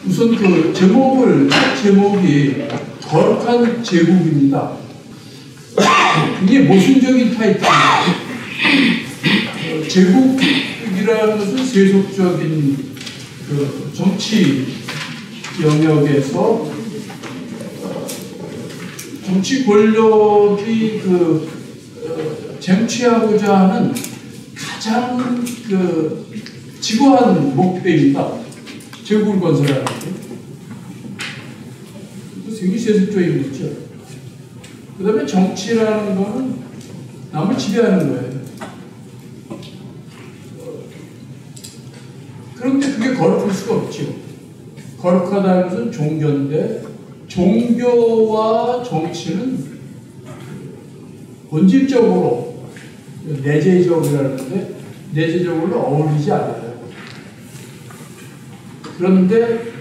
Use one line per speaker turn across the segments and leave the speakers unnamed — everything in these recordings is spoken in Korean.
우선 그 책 제목이 거룩한 제국입니다. 이게 모순적인 타이틀입니다. 제국이라는 것은 세속적인 그 정치 영역에서 정치 권력이 쟁취하고자 하는 가장 지고한 목표입니다. 제국을 건설하는 게. 굉장히 세속적인 거죠. 그 다음에 정치라는 거는 남을 지배하는 거예요. 그런데 그게 거룩할 수가 없죠. 거룩하다는 것은 종교인데 종교와 정치는 본질적으로 내재적이라는데 내재적으로 어울리지 않아요. 그런데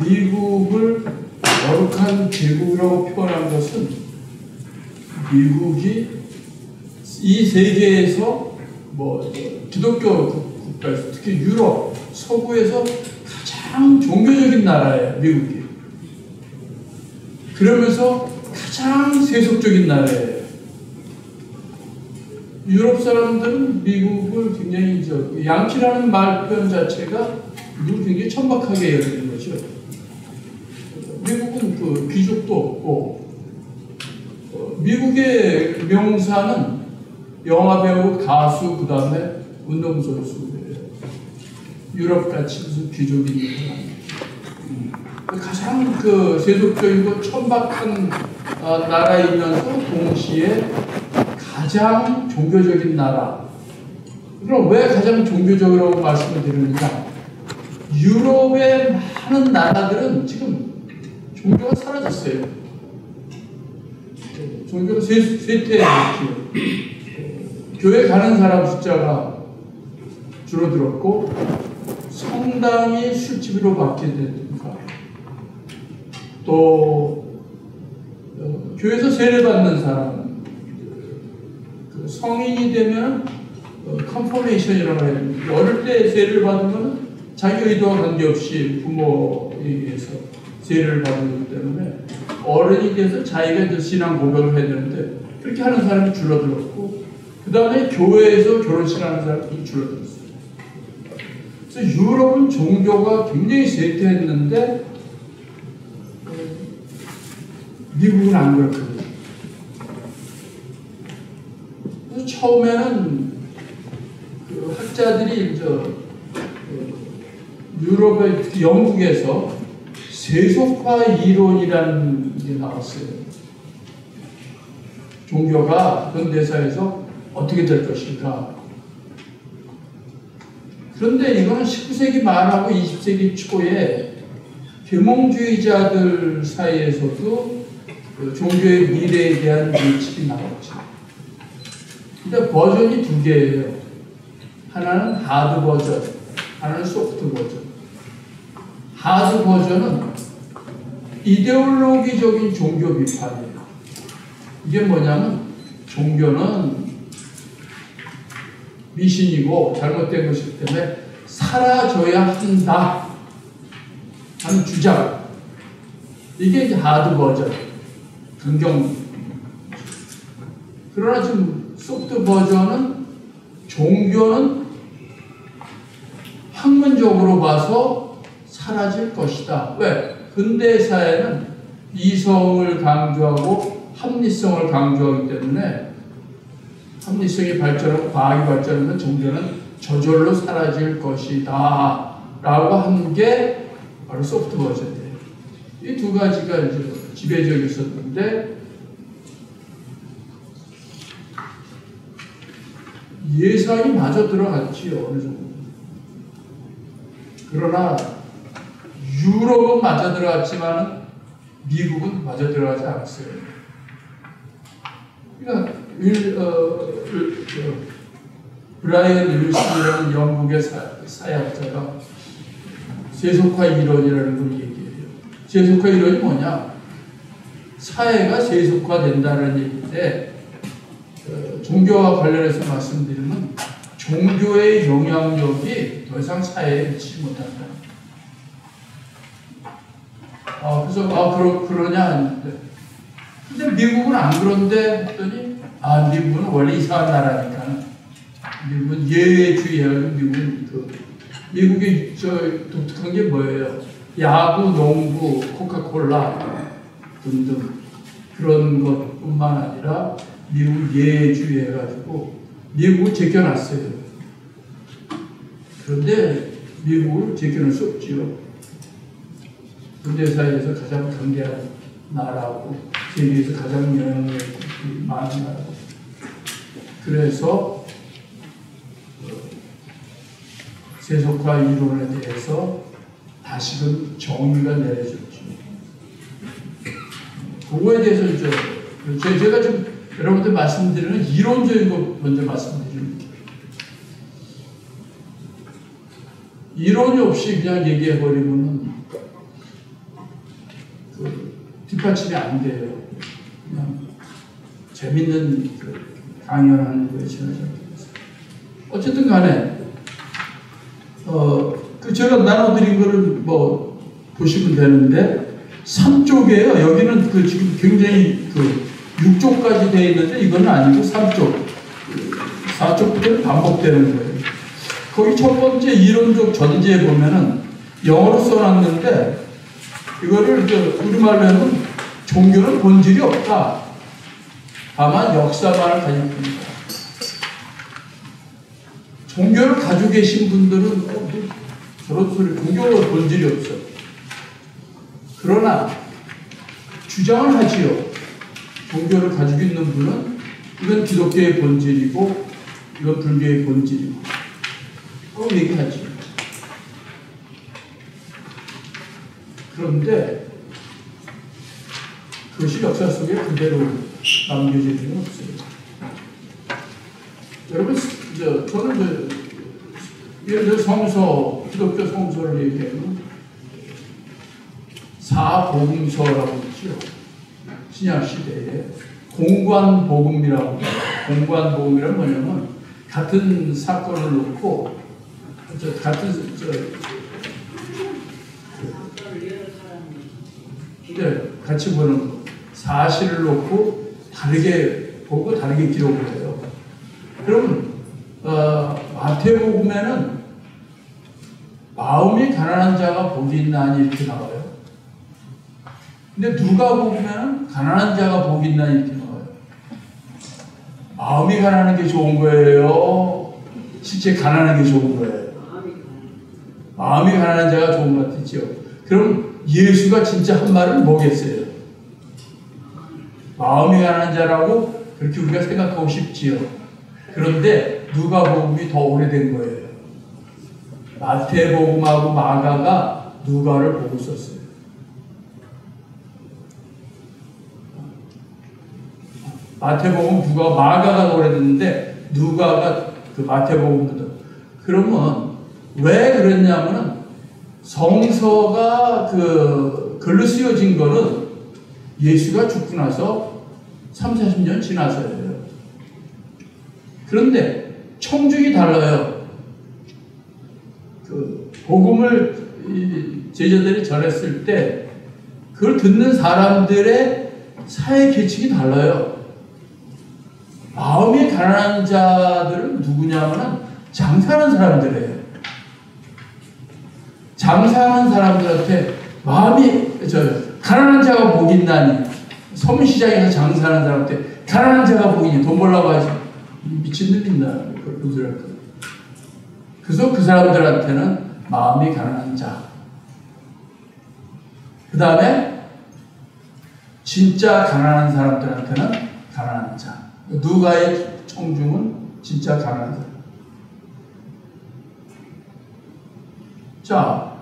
미국을 거룩한 제국이라고 표현한 것은 미국이 이 세계에서 기독교 국가에서 특히 유럽 서구에서 가장 종교적인 나라예요. 미국이. 그러면서 가장 세속적인 나라예요. 유럽 사람들은 미국을 굉장히 양키라는 말 표현 자체가 미국을 굉장히 천박하게 여기는 거죠. 미국은 귀족도 없고 미국의 명사는 영화배우, 가수, 그 다음에 운동선수예요. 유럽같이 무슨 귀족이 있는 가장 세속적이고 천박한 나라이면서 동시에 가장 종교적인 나라. 그럼 왜 가장 종교적이라고 말씀을 드리느냐? 유럽의 많은 나라들은 지금 종교가 사라졌어요. 종교가 쇠퇴했죠. 교회 가는 사람 숫자가 줄어들었고 성당이 술집으로 바뀌게 됐습니다. 또 교회에서 세례받는 사람 성인이 되면 컨퍼메이션이라고 해요. 어릴 때 세례를 받으면 자기 의도와 관계없이 부모에 의해서 세례를 받기 때문에 어른이 돼서 자기가 이제 신앙 고백을 해야 되는데 그렇게 하는 사람이 줄어들었고 그 다음에 교회에서 결혼식하는 사람이 줄어들었어요. 그래서 유럽은 종교가 굉장히 쇠퇴했는데 미국은 안 그렇거든요. 그래서 처음에는 학자들이 유럽의 특히 영국에서 세속화 이론이라는 게 나왔어요. 종교가 현대사에서 어떻게 될 것인가. 그런데 이거는 19세기 말하고 20세기 초에 계몽주의자들 사이에서도 종교의 미래에 대한 예측이 나왔죠. 근데 버전이 두 개예요. 하나는 하드 버전, 하나는 소프트 버전. 하드 버전은 이데올로기적인 종교 비판이에요. 이게 뭐냐면 종교는 미신이고 잘못된 것이기 때문에 사라져야 한다 하는 주장. 이게 이제 하드 버전, 강경. 그러나 지금 소프트 버전은 종교는 학문적으로 봐서 사라질 것이다. 왜? 근대 사회는 이성을 강조하고 합리성을 강조하기 때문에 합리성이 발전하고 과학이 발전하면 종교는 저절로 사라질 것이다 라고 하는 게 바로 소프트 버전이에요. 이 두 가지가 이제 지배적이었었는데 예상이 마저 들어갔지요. 어느 정도. 그러나 유럽은 마저 들어갔지만 미국은 마저 들어가지 않았어요. 그러니까 브라이언 윌슨이라는 영국의 사회학자가 세속화 이론이라는 걸 얘기해요. 세속화 이론이 뭐냐? 사회가 세속화된다는 얘기인데 종교와 관련해서 말씀드리면 종교의 영향력이 더 이상 사회에 미치지 못한다. 그래서 그러냐 했는데, 근데 미국은 안 그런데 했더니 미국은 원래 이상한 나라니까. 미국은 예외주의예요. 미국이 독특한 게 뭐예요? 야구, 농구, 코카콜라 등등 그런 것뿐만 아니라 미국 예외주의 해가지고 미국을 제껴놨어요. 그런데 미국을 제껴놓을 수 없지요. 근대사에서 가장 강대한 나라고 세계에서 가장 영향력이 많은 나라고. 그래서 세속화 이론에 대해서 다시금 정의가 내려졌죠. 그거에 대해서 제가 좀 여러분들 말씀드리는 이론적인 거 먼저 말씀드립니다. 이론이 없이 그냥 얘기해버리면 뒷받침이 안 돼요. 그냥 재밌는 강연하는 거에 지나지 않겠어요. 어쨌든 간에 제가 나눠드린 거를 보시면 되는데 3쪽이에요. 여기는 지금 굉장히 6쪽까지 되어 있는데 이건 아니고 3쪽, 4쪽부터 반복되는 거예요. 거기 첫 번째 이론적 전제에 보면은 영어로 써놨는데 이거를 우리말로 하면 종교는 본질이 없다. 다만 역사만을 가지고 있다. 종교를 가지고 계신 분들은 저런 소리, 종교가 본질이 없어. 그러나 주장을 하지요. 종교를 가지고 있는 분은 이건 기독교의 본질이고 이건 불교의 본질이고 그거 얘기하지. 그런데 그것이 역사 속에 그대로 남겨지는 건 없어요. 여러분, 저는 예를 들어 성서, 기독교 성서를 얘기하면 사복음서라고 있죠. 신약시대에 공관복음이라고 해요. 공관복음이란 뭐냐면 같은 사건을 놓고 같이 보는 거. 사실을 놓고 다르게 보고 다르게 기록을 해요. 그러면 마태복음에는 마음이 가난한 자가 복이 있나니 이렇게 나와요. 근데 누가복음에는 가난한 자가 복이 있나니 이렇게 나와요. 마음이 가난한 게 좋은 거예요? 실제 가난한 게 좋은 거예요? 마음이 가난한 자가 좋은 것 같죠. 그럼 예수가 진짜 한 말은 뭐겠어요? 마음이 가난한 자라고 그렇게 우리가 생각하고 싶지요. 그런데 누가복음이 더 오래된 거예요. 마태복음하고 마가가 누가를 보고 썼어요. 마태복음, 누가, 마가가 오래됐는데 누가가 마태복음보다. 그러면 왜 그랬냐면은 성서가 글로 쓰여진 거는 예수가 죽고 나서 30-40년 지나서예요. 그런데 청중이 달라요. 복음을 제자들이 전했을 때 그걸 듣는 사람들의 사회 계층이 달라요. 마음이 가난한 자들은 누구냐면은 장사하는 사람들이에요. 장사하는 사람들한테 가난한 자가 복이 있나니, 서문시장에서 장사하는 사람한테 가난한 자가 복이 있니, 돈 벌라고 하지. 미친놈 있나, 그런 소리 할 거예요. 그래서 그 사람들한테는 마음이 가난한 자. 그 다음에 진짜 가난한 사람들한테는 가난한 자. 누가의 청중은 진짜 가난한 사람. 자,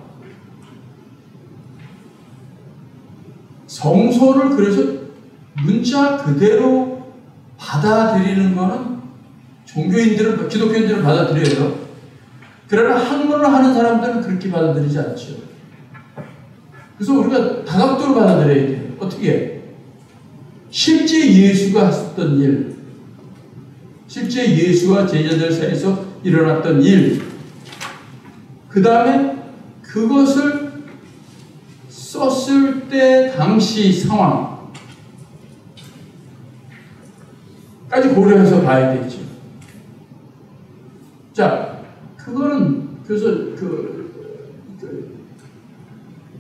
성서를 그래서 문자 그대로 받아들이는 거는 종교인들은, 기독교인들은 받아들여요. 그러나 학문을 하는 사람들은 그렇게 받아들이지 않죠. 그래서 우리가 다각도로 받아들여야 돼요. 어떻게? 실제 예수가 했던 일, 실제 예수와 제자들 사이에서 일어났던 일, 그 다음에 그것을 썼을 때 당시 상황까지 고려해서 봐야 되죠. 자, 그거는 그래서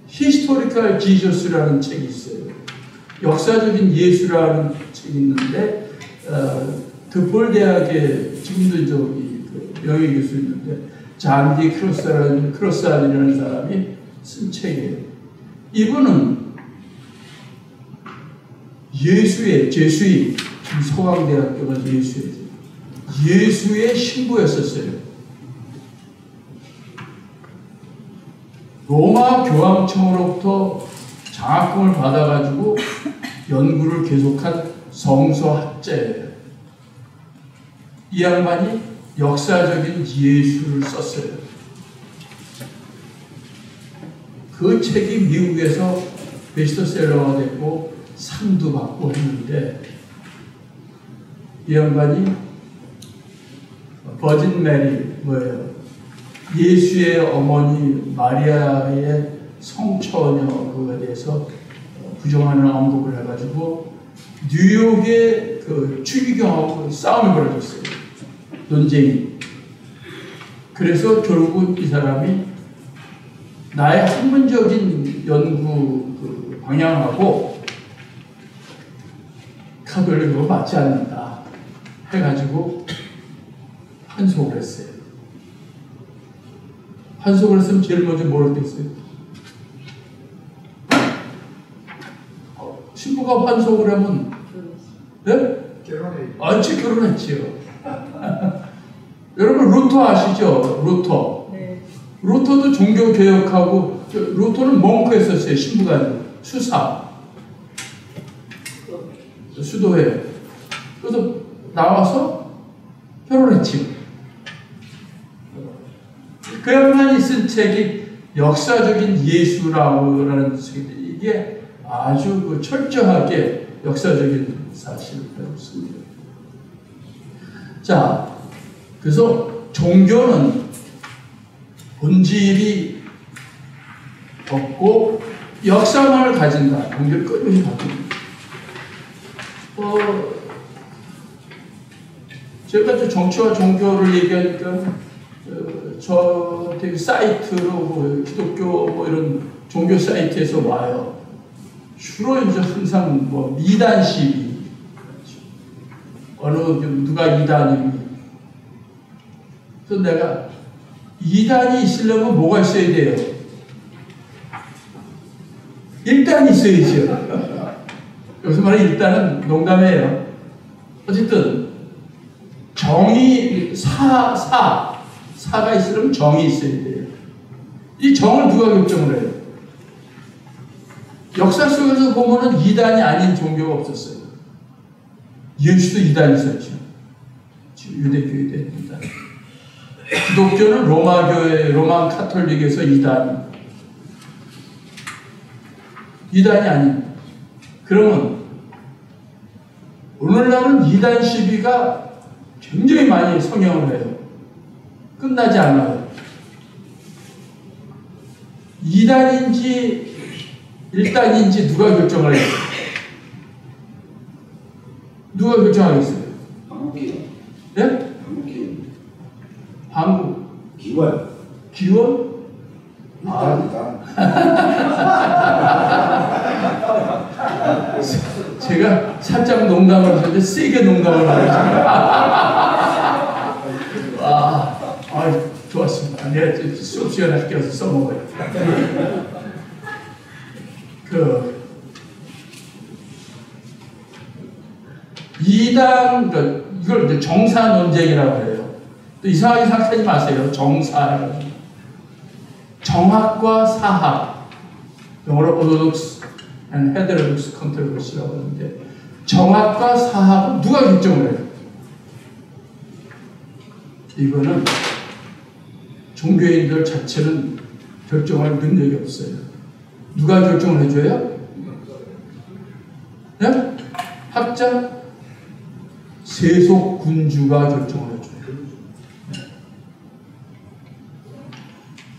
히스토리컬 지저스라는 책이 있어요. 역사적인 예수라는 책이 있는데 드폴 대학에 지금도 저기 명예 교수 있는데 잔디 크로스안이라는 사람이 쓴 책이에요. 이분은 예수의 제수인 지금 서강대학교가 예수의 신부였었어요. 로마 교황청으로부터 장학금을 받아가지고 연구를 계속한 성서학자예요. 이 양반이 역사적인 예수를 썼어요. 그 책이 미국에서 베스트셀러가 됐고 상도 받고 했는데 이 양반이 버진 메리 뭐예요? 예수의 어머니 마리아의 성처녀 그거에 대해서 부정하는 언급을 해가지고 뉴욕의 그 추기경하고 싸움이 벌어졌어요. 논쟁이. 그래서 결국 이 사람이 나의 학문적인 연구 그 방향하고 카톨릭으로 맞지 않는다 해가지고 환송을 했어요. 환송을 했으면 제일 먼저 뭘 했겠어요? 신부가 환송을 하면 네? 결혼했지. 결혼했지요. 여러분 루터 아시죠? 루터.
네.
루터도 종교 개혁하고 루터는 몽크였었어요. 신부가 아니고 수사. 수도회. 그래서 나와서 결혼했지. 그 양반이 쓴 책이 역사적인 예수라는 책인데 이게 아주 철저하게 역사적인 사실을 배웠습니다. 자, 그래서 종교는 본질이 없고 역사만을 가진다. 종교를 끊임없이 바뀝니다. 제가 정치와 종교를 얘기하니까 저 되게 사이트로 뭐 기독교 뭐 이런 종교 사이트에서 와요. 주로 이제 항상 뭐 이단 시비, 어느 누가 이단이니. 그래서 내가 이단이 있으려면 뭐가 있어야 돼요? 일단이 있어야죠. 여기서 말하는 일단은 농담이에요. 어쨌든 정의 사가 있으려면 정이 있어야 돼요. 이 정을 누가 결정을 해요? 역사 속에서 보면은 이단이 아닌 종교가 없었어요. 예수도 이단이 있었죠. 유대교에 대한 이단. 기독교는 로만 카톨릭에서 이단이 아닙니다. 그러면 오늘날은 이단 시비가 굉장히 많이 성행을 해요. 끝나지 않아요. 이단인지 일단인지 누가 결정을 해요? 누가 결정하겠어요?
방귀요.
예?
방귀.
방구.
기원.
기원? 제가 살짝 농담을 하는데 세게 농담을 하죠. 좋았습니다. 내가 수업 시간에 끼어서 써먹어요. 이단, 이걸 이제 정사 논쟁이라고 해요. 또 이상하게 생각하지 마세요. 정사라고. 정학과 사학, 영어로 orthodox and heterodox controversy라고 하는데, 정학과 사학은 누가 결정을 해요? 이거는 종교인들 자체는 결정할 능력이 없어요. 누가 결정을 해줘요? 네? 학자? 세속 군주가 결정을 해줘요.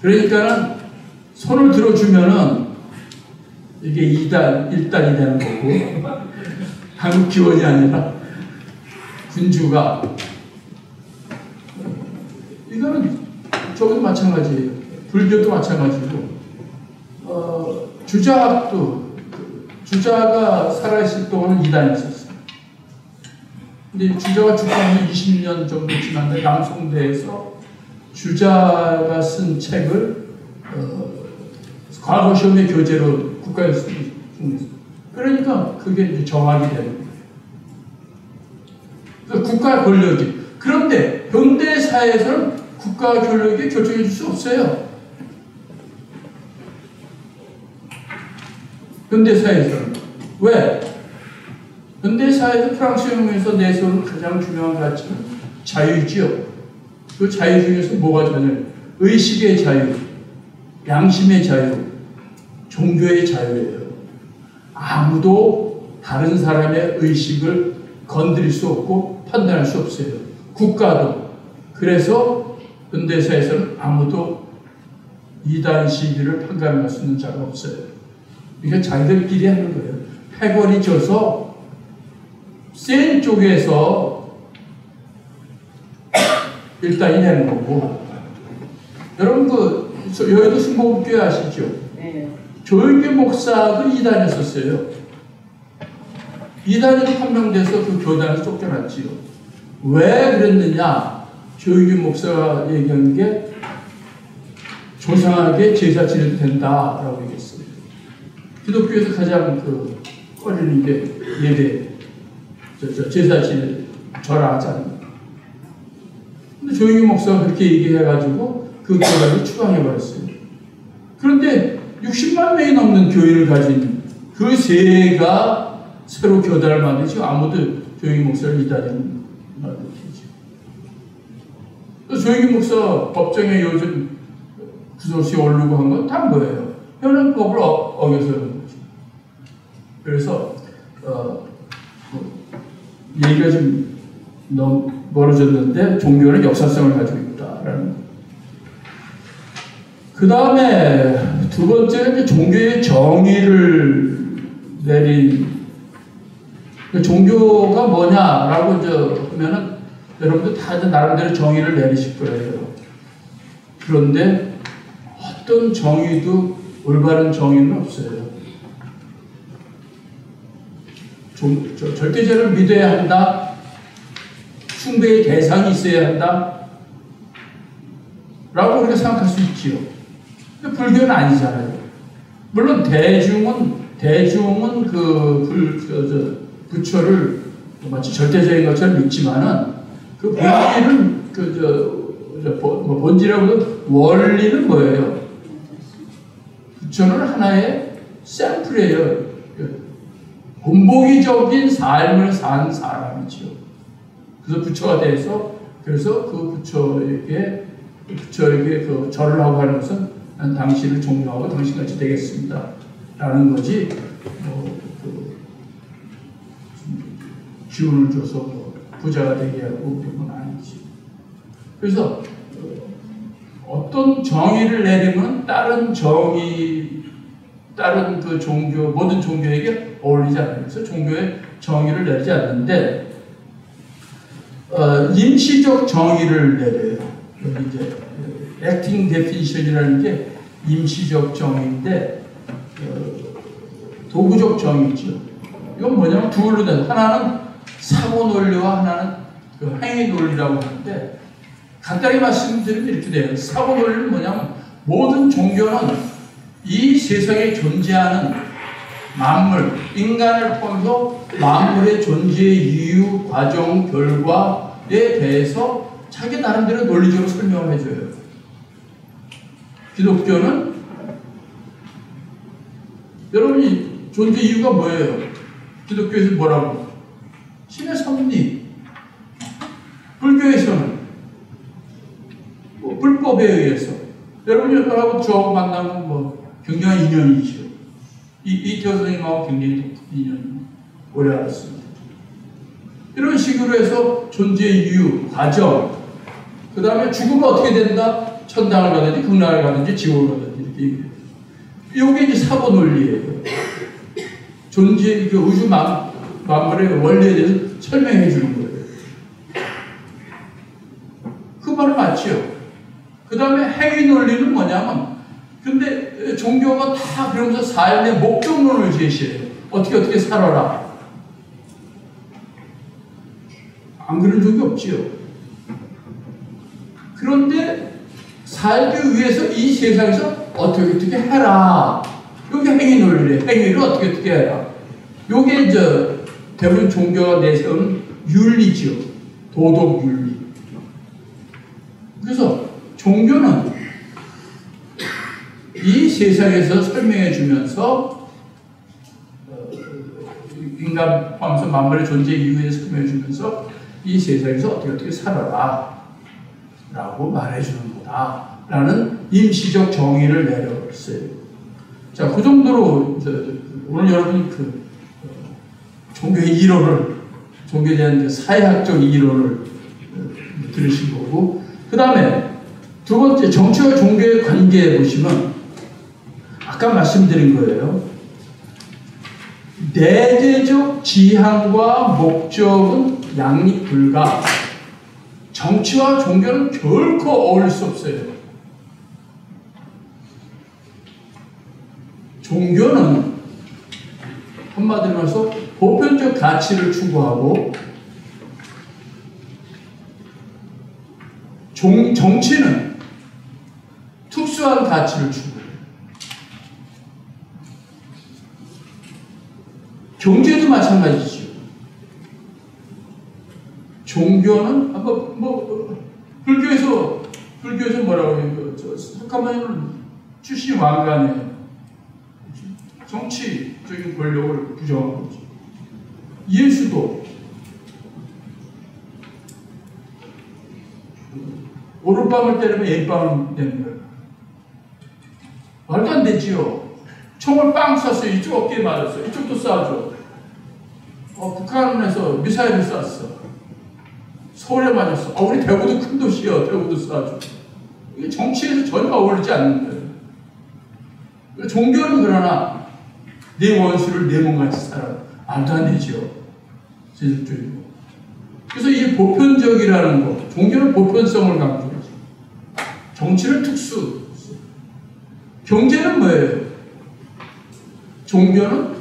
그러니까는 손을 들어주면은 이게 2단, 1단이 되는 거고, 한국 기원이 아니라 군주가, 이거는 저것도 마찬가지예요. 불교도 마찬가지고, 주자가 살아있을 동안은 2단이 있었어요. 근데 주자가 죽고 20년 정도 지났는데 남송대에서 주자가 쓴 책을 과거 시험의 교재로 국가에서 쓰고 있어요. 그러니까 그게 이제 정학이 되는 거예요. 그러니까 국가 권력이. 그런데 현대 사회에서는 국가 권력이 결정해 줄 수 없어요. 현대 사회에서는. 왜? 현대 사회에서 프랑스 혁명에서 내세운 가장 중요한 가치는 자유지요. 그 자유 중에서 뭐가 좋냐면 의식의 자유, 양심의 자유, 종교의 자유예요. 아무도 다른 사람의 의식을 건드릴 수 없고 판단할 수 없어요. 국가도. 그래서 현대사에서는 아무도 이단 시비를 판단할 수 있는 자가 없어요. 이게 자기들끼리 하는 거예요. 패거리 져서 센 쪽에서 일단이 되는 거고. 여러분 여의도 순복음교회 아시죠?
네.
조영기 목사도 이단이었었어요. 이단으로 판명돼서 그 교단에서 쫓겨났지요. 왜 그랬느냐? 조영기 목사가 얘기한 게 조상에게 제사 지내도 된다라고 얘기했어요. 기독교에서 가장 꺼리는 게 예배, 제사 지내, 절하잖아요. 근데 조영기 목사가 그렇게 얘기해가지고 그 교단을 추방해버렸어요. 그런데 60만 명이 넘는 교회를 가진 그 세가 새로 교단을 만들지 아무도 조영기 목사를 이단을 만들지. 조영기 목사 법정에 요즘 구설수에 오르고 한 건 다 뭐예요? 현행법을 어겨서 그런 거죠. 그래서 얘기가 좀 너무 멀어졌는데 종교는 역사성을 가지고 있다라는. 그 다음에 두 번째는 종교의 정의를 내린. 종교가 뭐냐라고 하면은 여러분들 다들 나름대로 정의를 내리실 거예요. 그런데 어떤 정의도 올바른 정의는 없어요. 절대자를 믿어야 한다. 숭배의 대상이 있어야 한다. 라고 우리가 생각할 수 있지요. 근데 불교는 아니잖아요. 물론 대중은 부처를 마치 절대적인 것처럼 믿지만은 그 본질은 본질이라고도 원리는 뭐예요? 부처는 하나의 샘플이에요. 본보기적인 삶을 산 사람이죠. 그래서 부처가 돼서 그래서 그 부처에게 그 절을 하고 하는 것은 난 당신을 존경하고 당신같이 되겠습니다. 라는 거지. 기운을 줘서 부자가 되게 하고 그런 건 아니지. 그래서 어떤 정의를 내리면 다른 그 종교, 모든 종교에게 어울리지 않아요. 그래서 종교의 정의를 내리지 않는데 임시적 정의를 내려요. 여기 이제 acting definition이라는 게 임시적 정의인데 도구적 정의죠. 이건 뭐냐면 둘로 된 하나는 사고 논리와 하나는 그 행위 논리라고 하는데 간단히 말씀드리면 이렇게 돼요. 사고 논리는 뭐냐면 모든 종교는 이 세상에 존재하는 만물, 인간을 포함해서 만물의 존재의 이유, 과정, 결과에 대해서 자기 나름대로 논리적으로 설명을 해줘요. 기독교는 여러분이 존재 이유가 뭐예요? 기독교에서 뭐라고? 신의 섭리. 불교에서는 불법에 의해서 여러분하고 저하고 만나면 굉장한 인연이죠. 이태호 선생님하고 굉장히 인연 오래 알았습니다. 이런 식으로 해서 존재의 이유, 과정, 그 다음에 죽으면 어떻게 된다? 천당을 가든지 극락을 가든지 지옥을 가든지 이렇게 얘기해요. 이게 이제 사고 논리예요. 존재, 그 우주 만물의 원리에 대해서 설명해 주는 거예요. 그 말은 맞죠. 그 다음에 행위 논리는 뭐냐면, 근데 종교가 다 그러면서 삶의 목적론을 제시해요. 어떻게 살아라. 안 그런 적이 없지요. 그런데 살기 위해서 이 세상에서 어떻게 해라. 이게 행위 논리래. 행위를 어떻게 해라. 이게 이제 대부분 종교가 내세우는 윤리지요. 도덕 윤리. 그래서 종교는 이 세상에서 설명해 주면서 인간 포함해서 만물의 존재 이유에 설명해 주면서 이 세상에서 어떻게 살아라 라고 말해 주는 거다 라는 임시적 정의를 내렸어요. 자, 그 정도로 오늘 여러분이 그 종교의 이론을, 종교에 대한 사회학적 이론을 들으신 거고, 그 다음에 두 번째, 정치와 종교의 관계에 보시면 아까 말씀드린 거예요. 내재적 지향과 목적은 양립불가. 정치와 종교는 결코 어울릴 수 없어요. 종교는 한마디로 말해서 보편적 가치를 추구하고, 정치는 특수한 가치를 추구해요. 경제도 마찬가지죠. 종교는 불교에서 뭐라고 해요? 석가모니는 출신 왕관이에요. 정치적인 권력을 부정한 거죠. 예수도 오른밤을 때리면 왼밤을 때리는 거예요. 말도 안 되지요. 총을 빵 쐈어요. 이쪽 어깨에 맞았어요. 이쪽도 쏴줘. 북한에서 미사일을 쐈어. 서울에 맞았어. 우리 대구도 큰 도시요. 대구도 쏴줘. 이게 정치에서 전혀 어울리지 않는 거예요. 종교는 그러나 내 원수를 내 몸같이 살아. 말도 안 되지요. 세속적이고. 그래서 이 보편적이라는 거, 종교는 보편성을 강조하죠. 정치는 특수. 경제는 뭐예요? 종교는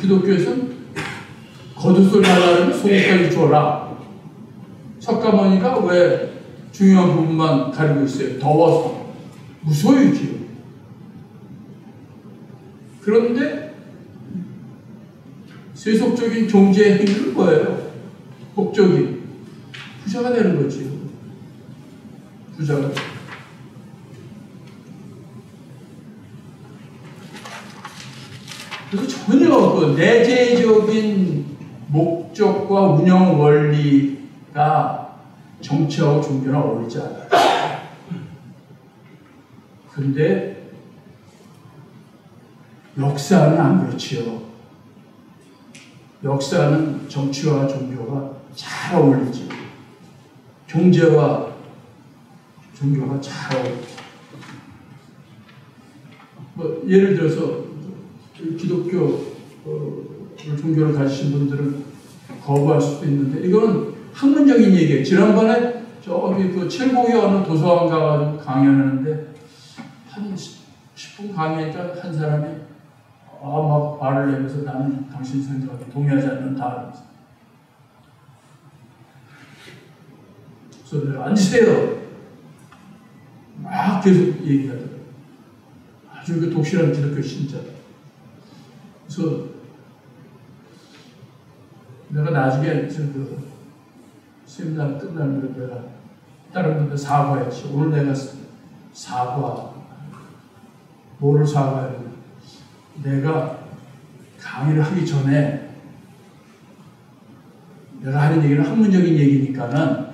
기독교에서는 겉옷을 달라면 속옷까지 줘라. 석가모니가 왜 중요한 부분만 가리고 있어요? 더워서. 무소유지요. 그런데 세속적인 경제의 행위는 뭐예요? 목적이 부자가 되는 거지요. 부자가. 그래서 전혀 그 내재적인 목적과 운영 원리가 정치하고 종교는 어울리지 않아요. 근데 역사는 안 그렇지요. 역사는 정치와 종교가 잘 어울리죠. 경제와 종교가 잘 어울리죠. 예를 들어서 기독교 종교를 가지신 분들은 거부할 수도 있는데, 이거는 학문적인 얘기예요. 지난번에 저기 그 칠곡에 어느 도서관 가가지고 강연하는데 한 10분 강의니까 한 사람이 막 말을 내면서 나는 당신 생각에 동의하지 않는다. 그래서 내가 앉으세요. 막 계속 얘기하더라고요. 아주 그 독실한 기독교 신자다. 그래서 내가 나중에 그 세미나 끝나면 내가 다른 분들 사과했지. 오늘 내가 뭐를 사과해야 되나? 내가 강의를 하기 전에 내가 하는 얘기는 학문적인 얘기니까는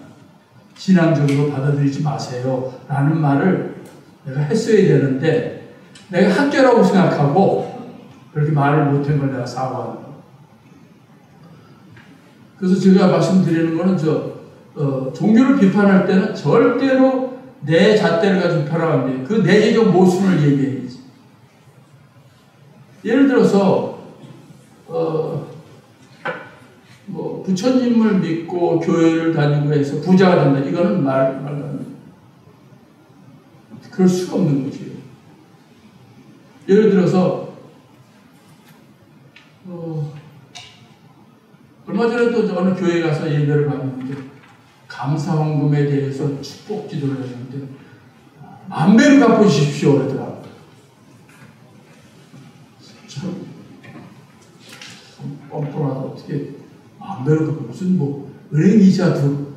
신앙적으로 받아들이지 마세요 라는 말을 내가 했어야 되는데, 내가 학교라고 생각하고 그렇게 말을 못한 걸 내가 사과하는 거예요. 그래서 제가 말씀드리는 거는 종교를 비판할 때는 절대로 내 잣대를 가지고 비판하면 안 돼요. 그 내재적 모순을 얘기해야지. 예를 들어서 부처님을 믿고 교회를 다니고 해서 부자가 된다. 이거는 말도 안 돼. 그럴 수가 없는 거지. 예를 들어서 얼마 전에 또 어느 교회 가서 예배를 봤는데 감사헌금에 대해서 축복 기도를 했는데 만배를 갚아주십시오 그러더라고요. 참 뻔뻔하다. 어떻게 만배를 갚아. 무슨 뭐 은행 이자도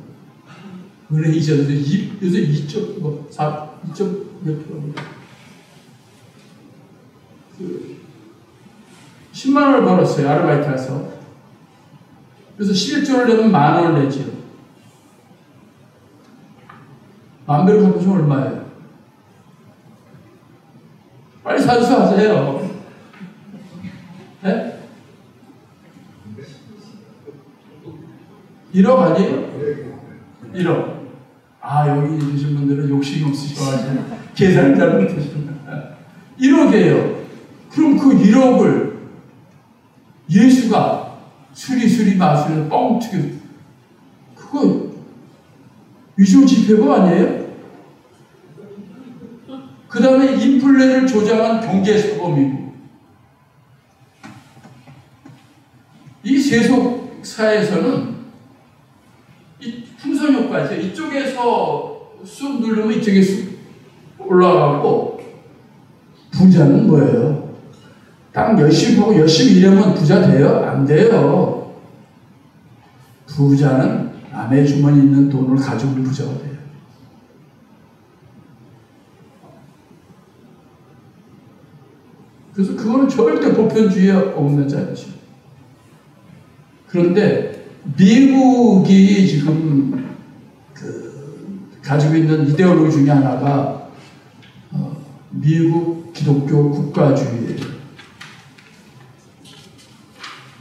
요새 2.몇 프로입니다. 10만 원을 벌었어요. 아르바이트 해서. 그래서 11조를 내면 10,000원을 내죠. 만배를 갚으시면 얼마예요? 빨리 산수하세요. 네? 1억 아니에요? 1억. 아, 여기 계신 분들은 욕심이 없으셔가지고 계산을 잘 못하십니다. 1억이에요. 그럼 그 1억을 예수가 수리수리 마술을 뻥튀기, 그거 위조 지폐법 아니에요? 그 다음에 인플레를 조장한 경제사범이고, 이 세속사에서는 이 풍선 효과죠. 이쪽에서 쑥 누르면 이쪽에 쑥 올라가고, 부자는 뭐예요? 딱 열심히 하고 열심히 일하면 부자 돼요? 안 돼요. 부자는 남의 주머니에 있는 돈을 가지고 부자가 돼요. 그래서 그거는 절대 보편주의에 없는 자리죠. 그런데 미국이 지금 가지고 있는 이데올로기 중에 하나가 미국 기독교 국가주의예요.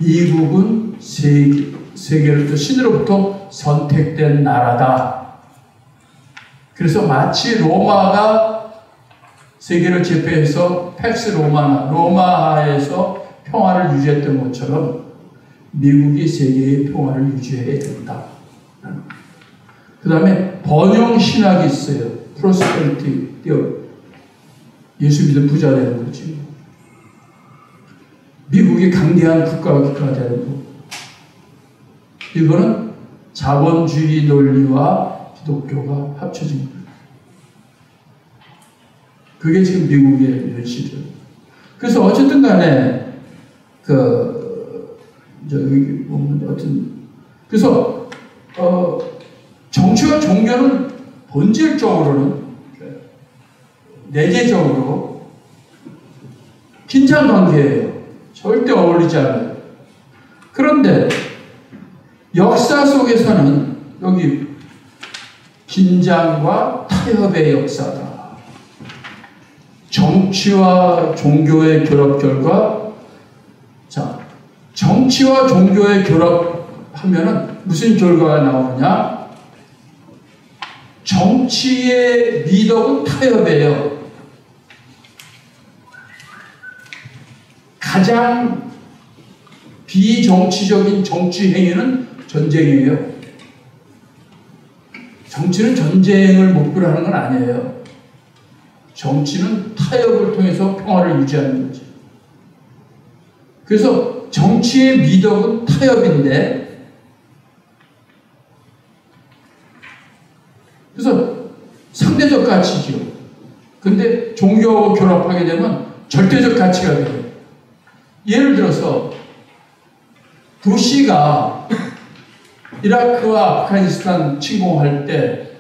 미국은 세계로부터 신으로부터 선택된 나라다. 그래서 마치 로마가 세계를 제패해서 팩스 로마하에서 평화를 유지했던 것처럼 미국이 세계의 평화를 유지해야 된다. 그 다음에 번영 신학이 있어요. 프로스페리티 띠어. 예수 믿은 부자 되는 거지. 미국이 강대한 국가가 되는 거. 이거는 자본주의 논리와 기독교가 합쳐진 거예요. 그게 지금 미국의 현실이에요. 그래서 어쨌든 간에 여기 보면 그래서 정치와 종교는 본질적으로는 내재적으로 긴장 관계예요. 절대 어울리지 않아요. 그런데 역사 속에서는 여기 긴장과 타협의 역사다. 정치와 종교의 결합 결과, 자, 정치와 종교의 결합하면은 무슨 결과가 나오느냐? 정치의 미덕은 타협이에요. 가장 비정치적인 정치 행위는 전쟁이에요. 정치는 전쟁을 목표로 하는 건 아니에요. 정치는 타협을 통해서 평화를 유지하는 거지. 그래서 정치의 미덕은 타협인데, 그래서 상대적 가치죠. 근데 종교하고 결합하게 되면 절대적 가치가 돼요. 예를 들어서 부시가 이라크와 아프가니스탄 침공할 때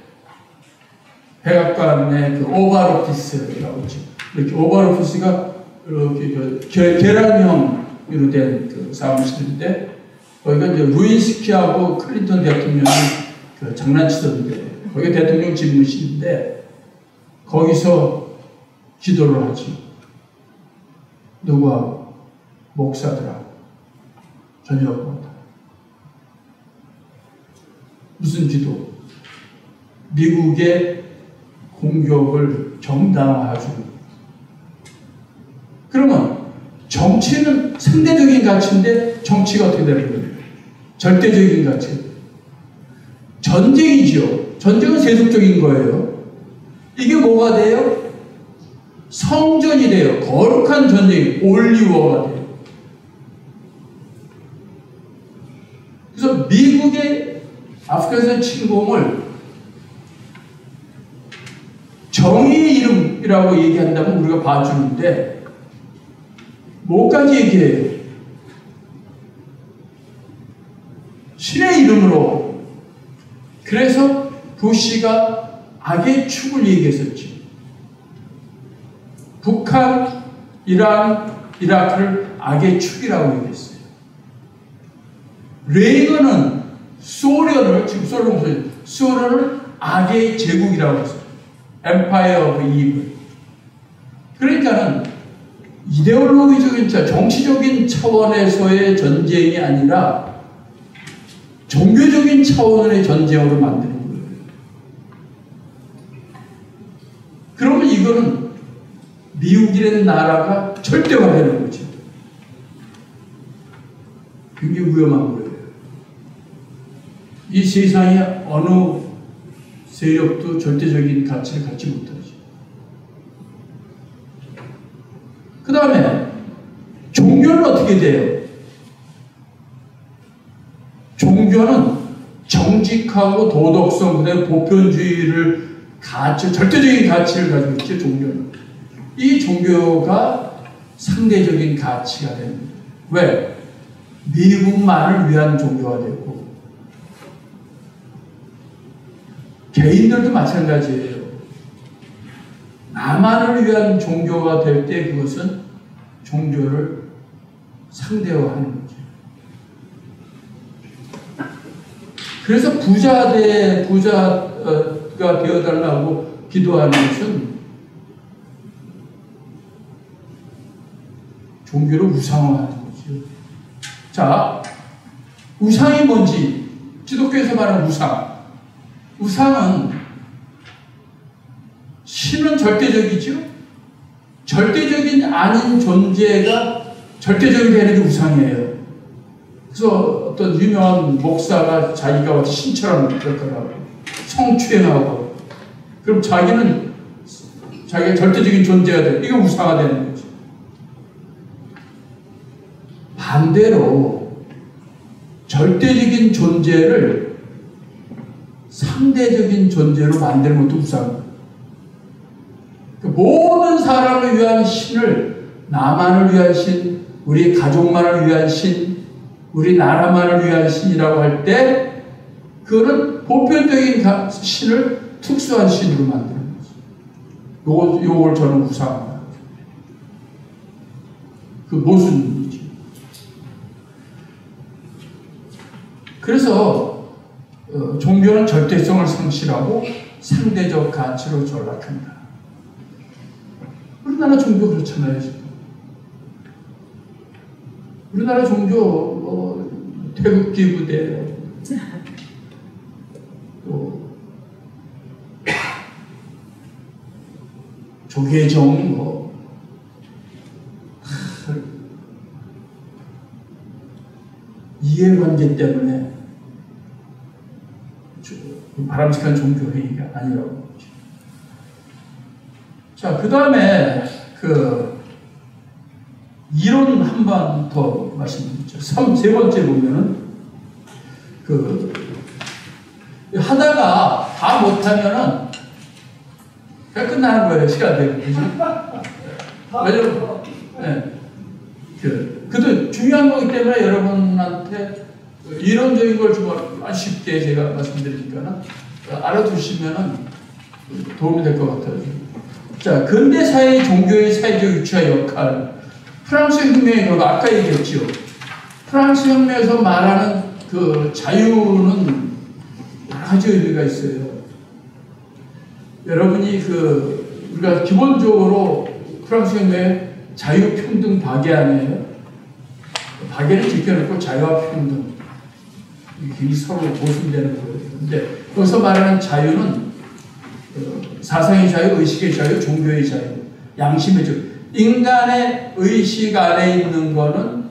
백악관의 그 오발 오피스라고 하죠. 이렇게 오발 오피스가 이렇게 계란형으로 된 그 사무실인데, 거기가 이제 루인스키하고 클린턴 대통령이 그 장난치던데, 거기가 대통령 집무실인데 거기서 기도를 하죠. 누구하고? 목사들하고 저녁마다. 무슨 기도? 미국의 공격을 정당화해주는. 그러면 정치는 상대적인 가치인데 정치가 어떻게 되는 거예요? 절대적인 가치. 전쟁이죠. 전쟁은 세속적인 거예요. 이게 뭐가 돼요? 성전이 돼요. 거룩한 전쟁이 올리워가 돼요. 그래서 미국의 아프가니스탄 침공을 정의의 이름이라고 얘기한다면 우리가 봐주는데 뭐까지 얘기해요? 신의 이름으로. 그래서 부시가 악의 축을 얘기했었지. 북한, 이란, 이라크를 악의 축이라고 얘기했어요. 레이건은 소련을, 지금 소련을 악의 제국이라고 했어요. Empire of Evil. 그러니까는 이데올로기적인, 정치적인 차원에서의 전쟁이 아니라 종교적인 차원의 전쟁으로 만드는 거예요. 그러면 이거는 미국이라는 나라가 절대화되는 거죠. 굉장히 위험한 거예요. 이 세상에 어느 세력도 절대적인 가치를 갖지 못하죠. 그 다음에 종교는 어떻게 돼요? 종교는 정직하고 도덕성, 그다음에 보편주의를 절대적인 가치를 가지고 있죠. 종교는. 이 종교가 상대적인 가치가 됩니다. 왜? 미국만을 위한 종교가 되고 개인들도 마찬가지예요. 나만을 위한 종교가 될 때 그것은 종교를 상대화하는 거죠. 그래서 부자가 되어달라고 기도하는 것은 종교를 우상화하는 거죠. 자, 우상이 뭔지, 기독교에서 말하는 우상. 우상은 신은 절대적이죠. 절대적인 아닌 존재가 절대적이 되는 게 우상이에요. 그래서 어떤 유명한 목사가 자기가 어떤 신처럼 그럴 거라고 성추행하고, 그럼 자기가 절대적인 존재가 돼. 이게 우상화 되는 거죠. 반대로 절대적인 존재를 상대적인 존재로 만드는 것도 우상입니다. 모든 사람을 위한 신을, 나만을 위한 신, 우리 가족만을 위한 신, 우리 나라만을 위한 신이라고 할 때 그거는 보편적인 신을 특수한 신으로 만드는 거죠. 요걸 저는 우상화합니다. 그 모순이죠. 그래서 종교는 절대성을 상실하고 상대적 가치로 전락한다. 우리나라 종교 그렇잖아요. 지금. 우리나라 종교 태극기 부대, 또 조계종, 이해관계 때문에 바람직한 종교 행위가 아니라고. 자, 그 다음에 이론 한 번 더 말씀드리죠. 세 번째 보면은 하다가 다 못하면은 그냥 끝나는 거예요. 시간 되고. 왜냐면 그도 중요한 거기 때문에 여러분한테 이론적인 걸 좀 쉽게 제가 말씀드리니까 알아두시면은 도움이 될 것 같아요. 자, 근대 사회의 종교의 사회적 위치와 역할. 프랑스 혁명의 결과, 아까 얘기했죠. 프랑스 혁명에서 말하는 그 자유는 여러 가지 의미가 있어요. 여러분이 우리가 기본적으로 프랑스 혁명의 자유, 평등, 박애아니에요. 박애를 지켜놓고 자유와 평등. 이게 서로 모순되는 거예요. 근데 거기서 말하는 자유는 사상의 자유, 의식의 자유, 종교의 자유, 양심의 자유. 인간의 의식 안에 있는 거는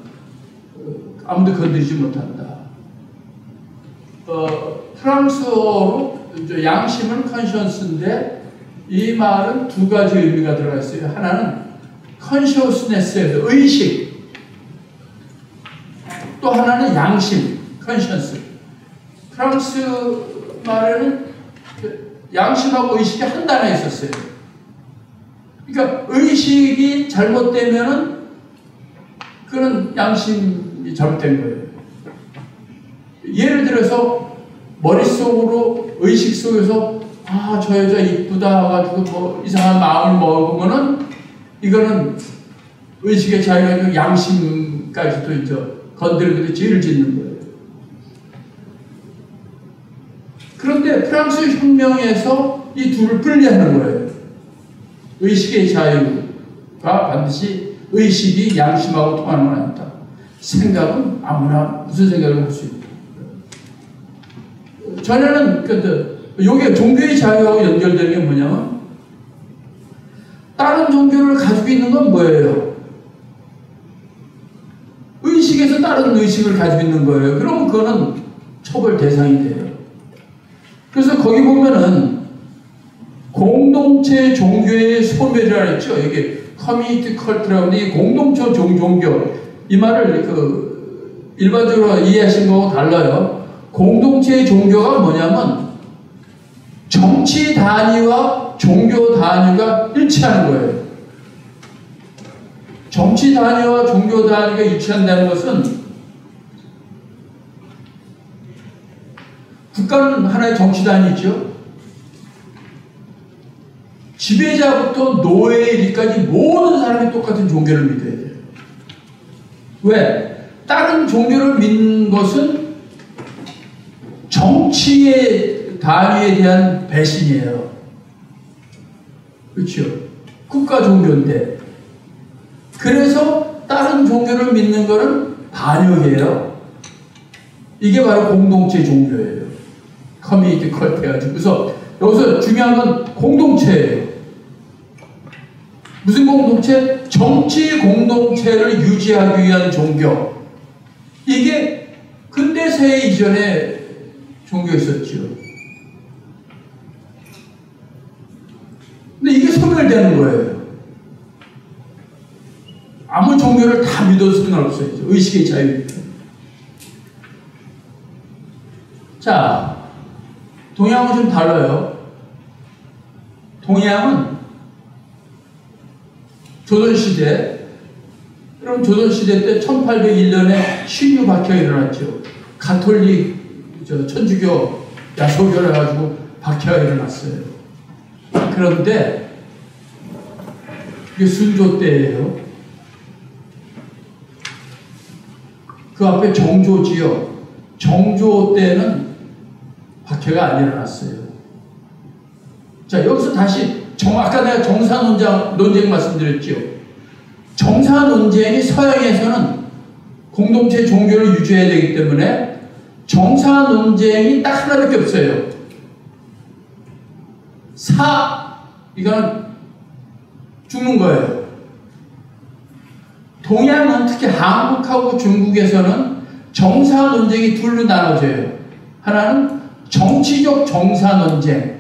아무도 건드리지 못한다. 프랑스어로 양심은 conscience인데 이 말은 두 가지 의미가 들어가 있어요. 하나는 consciousness에서 의식, 또 하나는 양심, conscience. 프랑스 말에는 양심하고 의식이 한 단어에 있었어요. 그러니까 의식이 잘못되면은 그런 양심이 잘못된 거예요. 예를 들어서 머릿속으로 의식 속에서 아, 저 여자 이쁘다 가지고 뭐 이상한 마음을 먹으면은 이거는 의식의 자유가 아니고 양심까지도 이제 건드리고 죄를 짓는 거예요. 그런데 프랑스 혁명에서 이 둘을 분리하는 거예요. 의식의 자유가 반드시 의식이 양심하고 통하는 건 아니다. 생각은 아무나 무슨 생각을 할 수 있다. 전에는 이게 종교의 자유하고 연결되는 게 뭐냐면 다른 종교를 가지고 있는 건 뭐예요? 의식에서 다른 의식을 가지고 있는 거예요. 그러면 그거는 처벌 대상이 돼요. 그래서 거기 보면은 공동체 종교의 소멸이라 했죠. 이게 커뮤니티 컬트라고 하는 공동체 종교. 이 말을 일반적으로 이해하신 거하고 달라요. 공동체의 종교가 뭐냐면 정치 단위와 종교 단위가 일치하는 거예요. 정치 단위와 종교 단위가 일치한다는 것은 국가는 하나의 정치 단위죠. 지배자부터 노예에 이르기까지 모든 사람이 똑같은 종교를 믿어야 돼요. 왜? 다른 종교를 믿는 것은 정치의 단위에 대한 배신이에요. 그렇죠? 국가 종교인데. 그래서 다른 종교를 믿는 것은 반역이에요. 이게 바로 공동체 종교예요. 커뮤니티 컬트 해가지고. 그래서 여기서 중요한 건 공동체예요. 무슨 공동체? 정치 공동체를 유지하기 위한 종교. 이게 근대사회 이전에 종교 있었죠. 근데 이게 소멸되는 거예요. 아무 종교를 다 믿어도 상관없어요. 의식의 자유니까. 자, 동양은 좀 달라요. 동양은 조선시대, 그럼 조선시대 때 1801년에 신유박해가 일어났죠. 가톨릭, 천주교, 야소교를 해가지고 박해가 일어났어요. 그런데 이게 순조 때예요. 그 앞에 정조지요. 정조 때는 박해가 안 일어났어요. 자, 여기서 다시 아까 내가 정사 논쟁 말씀드렸죠. 정사 논쟁이 서양에서는 공동체 종교를 유지해야 되기 때문에 정사 논쟁이 딱 하나밖에 없어요. 이거는 죽는 거예요. 동양은 특히 한국하고 중국에서는 정사 논쟁이 둘로 나눠져요. 하나는 정치적 정사 논쟁,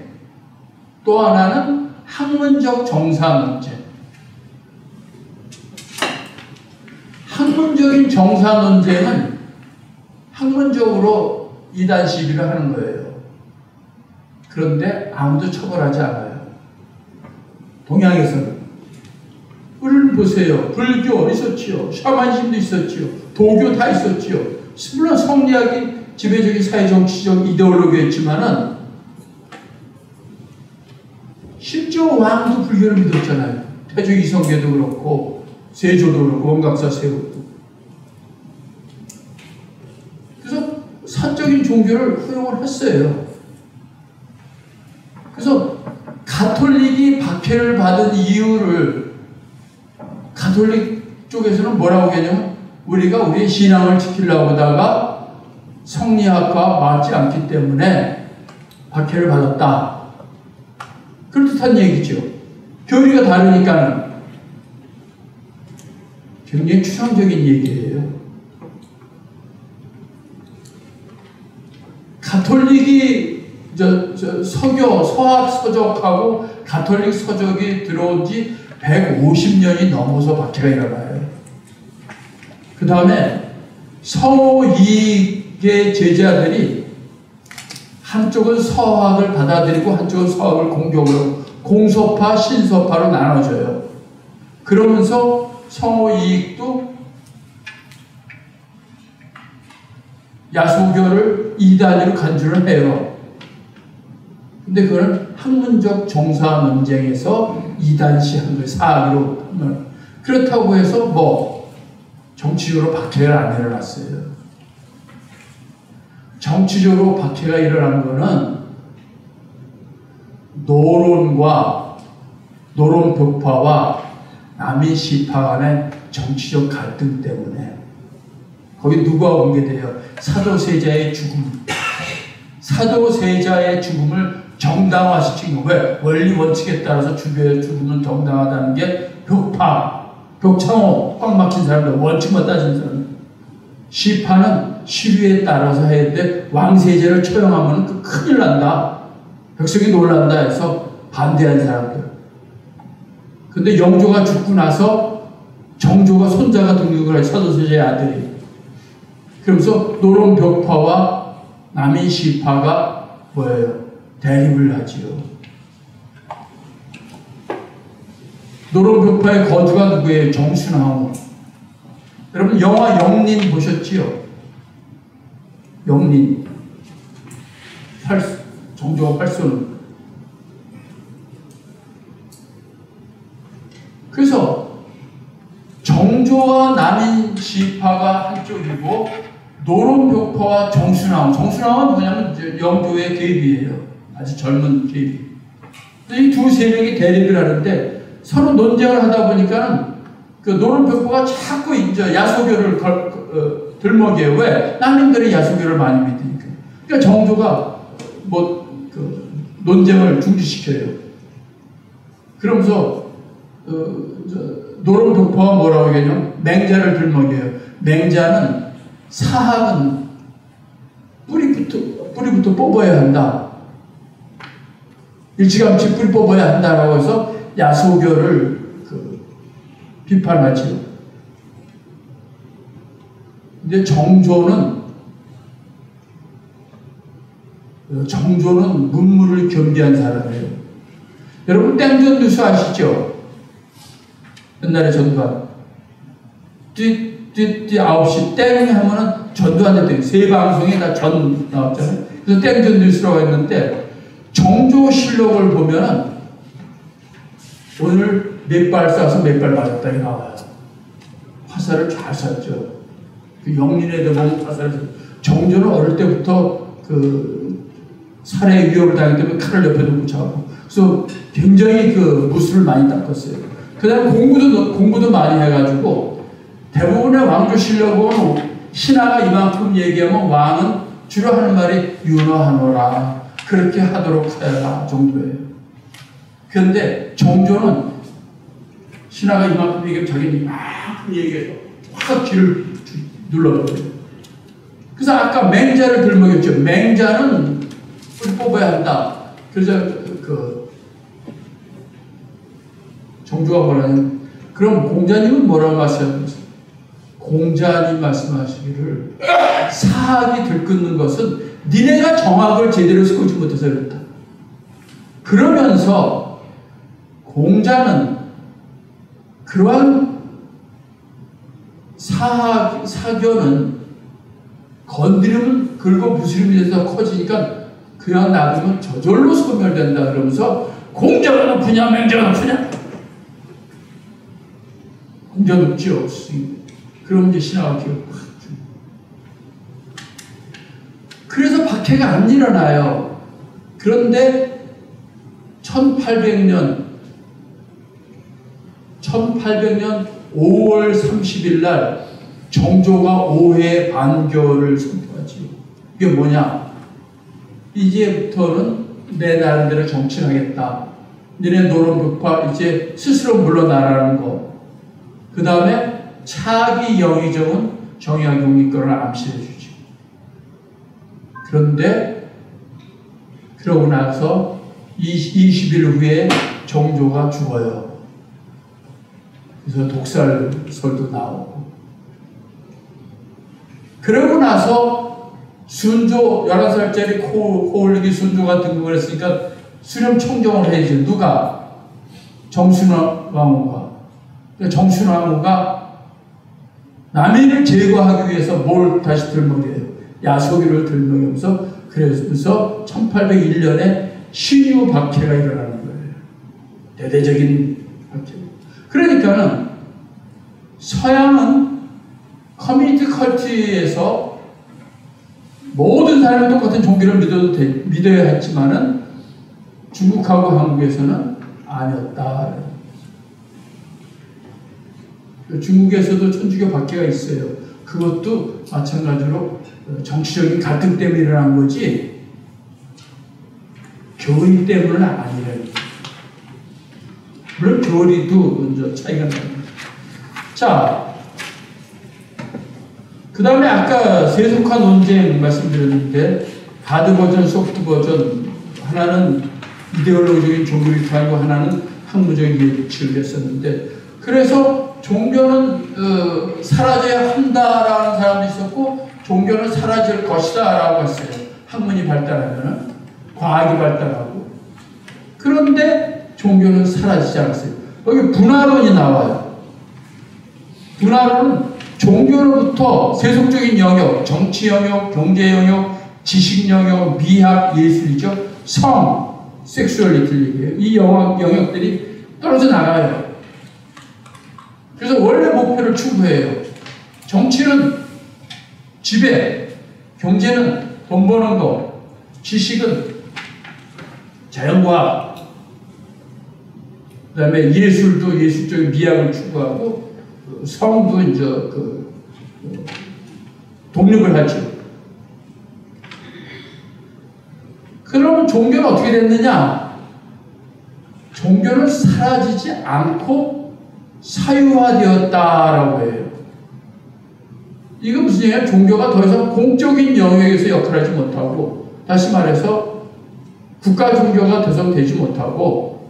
또 하나는 학문적 정사 논쟁. 학문적인 정사 논쟁은 학문적으로 이단 시비를 하는 거예요. 그런데 아무도 처벌하지 않아요. 동양에서는. 우리는 보세요. 불교 있었지요. 샤머니즘도 있었지요. 도교 다 있었지요. 물론 성리학이 지배적인 사회정치적 이데올로기였지만은 심지어 왕도 불교를 믿었잖아요. 태조 이성계도 그렇고 세조도 그렇고 원각사 세우도. 그래서 사적인 종교를 허용을 했어요. 그래서 가톨릭이 박해를 받은 이유를 가톨릭 쪽에서는 뭐라고 하냐면 우리가 우리의 신앙을 지키려고 하다가 성리학과 맞지 않기 때문에 박해를 받았다. 그렇듯한 얘기죠. 교리가 다르니까는 굉장히 추상적인 얘기예요. 가톨릭이 서교, 서학 서적하고 가톨릭 서적이 들어온 지 150년이 넘어서 박해가 일어나요. 그 다음에 서이익의 제자들이 한쪽은 서학을 받아들이고 한쪽은 서학을 공격으로 공서파, 신서파로 나눠져요. 그러면서 서이익도 야소교를 이단으로 간주를 해요. 근데 그건 학문적 정사 논쟁에서 이단시한 거예요. 사학으로. 그렇다고 해서 뭐 정치적으로 박해가 안 일어났어요. 정치적으로 박해가 일어난 거는 노론 벽파와 남인 시파 간의 정치적 갈등 때문에. 거기 누가 관계돼요? 사도세자의 죽음. 사도세자의 죽음을 정당화시킨 거. 왜? 원리 원칙에 따라서 주교의 죽음은 정당하다는 게 벽파, 벽창호, 꽉 막힌 사람들, 원칙만 따진 사람. 시파는 시류에 따라서 해야 되는데 왕세제를 처형하면 큰일 난다. 백성이 놀란다 해서 반대한 사람들. 근데 영조가 죽고 나서 정조가 손자가 등극을 해, 사도세자의 아들이. 그러면서 노론 벽파와 남인 시파가 뭐예요? 대립을 하지요. 노론 벽파의 거주가 누구예요? 정순왕후. 여러분 영화 영린 보셨지요? 영린. 정조가 팔손. 그래서 정조와 남인 시파가 한쪽이고 노론벽파와 정순왕. 정순왕은 뭐냐면 영조의 계비예요. 아주 젊은 계비. 이 두 세력이 대립을 하는데 서로 논쟁을 하다 보니까는 그 노론벽파가 자꾸 이제 야소교를 들먹여요. 왜? 남인들이 야소교를 많이 믿으니까. 그러니까 정조가 논쟁을 중지시켜요. 그러면서 노론벽파가 뭐라고 하냐면 맹자를 들먹여요. 맹자는 사학은 뿌리부터 뽑아야 한다. 일찌감치 뿌리 뽑아야 한다라고 해서 야소교를 비판하죠. 근데 정조는 문물을 겸비한 사람이에요. 여러분 땡전 뉴스 아시죠? 옛날에 전두환. 9시 땡 하면은 전두환 대통령 세 방송에 다 전 나왔잖아요. 그래서 땡전 뉴스라고 했는데 정조실록을 보면은 오늘 몇 발 쏴서 몇 발 맞았다 이 나와요. 화살을 잘 쐈죠. 그 영린에도 보면 화살을 쐈죠. 정조는 어릴 때부터 살해 위협을 당했기 때문에 칼을 옆에 놓고 차고. 그래서 굉장히 무술을 많이 닦았어요. 그 다음에 공부도 많이 해가지고 대부분의 왕조실록은 신하가 이만큼 얘기하면 왕은 주로 하는 말이 윤허하노라. 그렇게 하도록 해라 정도예요. 그런데 정조는 신하가 이만큼 얘기하면 자기는 이만큼 얘기해서 확 귀를 눌러버려요. 그래서 아까 맹자를 들먹였죠. 맹자는 뿌리 뽑아야 한다. 그래서 정조가 뭐라냐면 그럼 공자님은 뭐라고 말씀하셨어요? 공자님 말씀하시기를 사학이 들끓는 것은 니네가 정학을 제대로 세우지 못해서 그렇다. 그러면서 공자는 그러한 사교는 건드리면 긁어 부스럼이 돼서 커지니까 그냥 놔두면 저절로 소멸된다. 그러면서 공자가 높으냐 맹자가 높으냐? 공자 높지요. 그럼 이제 신하가 기억 확 줍니다. 그래서 박해가 안 일어나요. 그런데 1800년 5월 30일 날 정조가 5회 반교를 선포하지. 이게 뭐냐? 이제부터는 내 나름대로 정치를 하겠다. 너네 노론벽파 이제 스스로 물러나라는 거. 그 다음에 차기 영의정은 정약용이 거를 암시해 주지. 그런데 그러고 나서 20일 후에 종조가 죽어요. 그래서 독살설도 나오고. 그러고 나서 순조, 11살짜리 코올리기 순조가 등극을 했으니까 수렴 청정을 해야지. 누가? 정순왕후가. 정순왕후가 남인을 제거하기 위해서 뭘 다시 들먹여요? 야소기를 들먹이면서, 그래서 1801년에 신유 박해가 일어나는 거예요. 대대적인 박해. 그러니까는 서양은 커뮤니티 컬트에서 모든 사람이 똑같은 종교를 믿어야 했지만은 중국하고 한국에서는 아니었다. 중국에서도 천주교 박해가 있어요. 그것도 마찬가지로 정치적인 갈등 때문에 일어난 거지 교리 때문은 아니래요. 물론 교리도 먼저 차이가 납니다. 자, 그 다음에 아까 세속화 논쟁 말씀드렸는데 하드 버전, 소프트 버전, 하나는 이데올로기적인 종교를 표현하고 하나는 학문적인 예측을 했었는데, 그래서 종교는 사라져야 한다라는 사람도 있었고 종교는 사라질 것이다 라고 했어요. 학문이 발달하면, 과학이 발달하고. 그런데 종교는 사라지지 않았어요. 여기 분화론이 나와요. 분화론은 종교로부터 세속적인 영역, 정치 영역, 경제 영역, 지식 영역, 미학, 예술이죠. 성, 섹슈얼리티를 얘기해요. 이 영역들이 떨어져 나가요. 그래서 원래 목표를 추구해요. 정치는 지배, 경제는 돈 버는 거, 지식은 자연과학, 그 다음에 예술도 예술적인 미학을 추구하고, 성도 이제 독립을 하죠. 그럼 종교는 어떻게 됐느냐? 종교는 사라지지 않고 사유화되었다라고 해요. 이거 무슨 얘기냐? 종교가 더 이상 공적인 영역에서 역할을 하지 못하고, 다시 말해서 국가 종교가 더 이상 되지 못하고,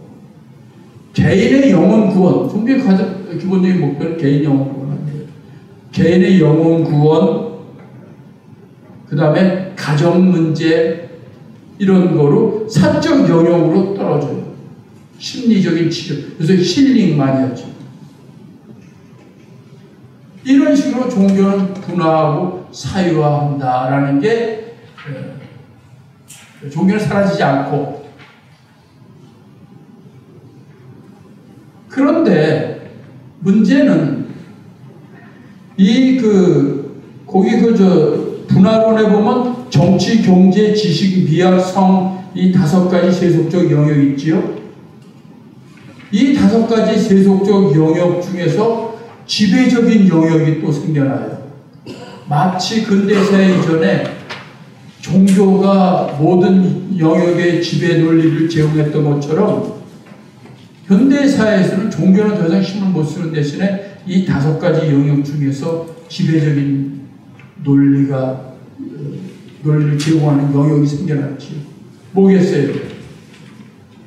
개인의 영혼 구원, 종교의 가장 기본적인 목표는 개인 영혼 구원인데, 개인의 영혼 구원, 그 다음에 가정 문제, 이런 거로 사적 영역으로 떨어져요. 심리적인 치료, 그래서 힐링 많이 하죠. 이런 식으로 종교는 분화하고 사유화한다라는 게, 종교는 사라지지 않고. 그런데 문제는 거기 분화론에 보면 정치, 경제, 지식, 미학, 성, 이 5가지 세속적 영역이 있지요. 이 5가지 세속적 영역 중에서 지배적인 영역이 또 생겨나요. 마치 근대사회 이전에 종교가 모든 영역의 지배 논리를 제공했던 것처럼 현대사회에서는 종교는 더 이상 힘을 못 쓰는 대신에 이 5가지 영역 중에서 지배적인 논리를 제공하는 영역이 생겨났지요. 뭐겠어요?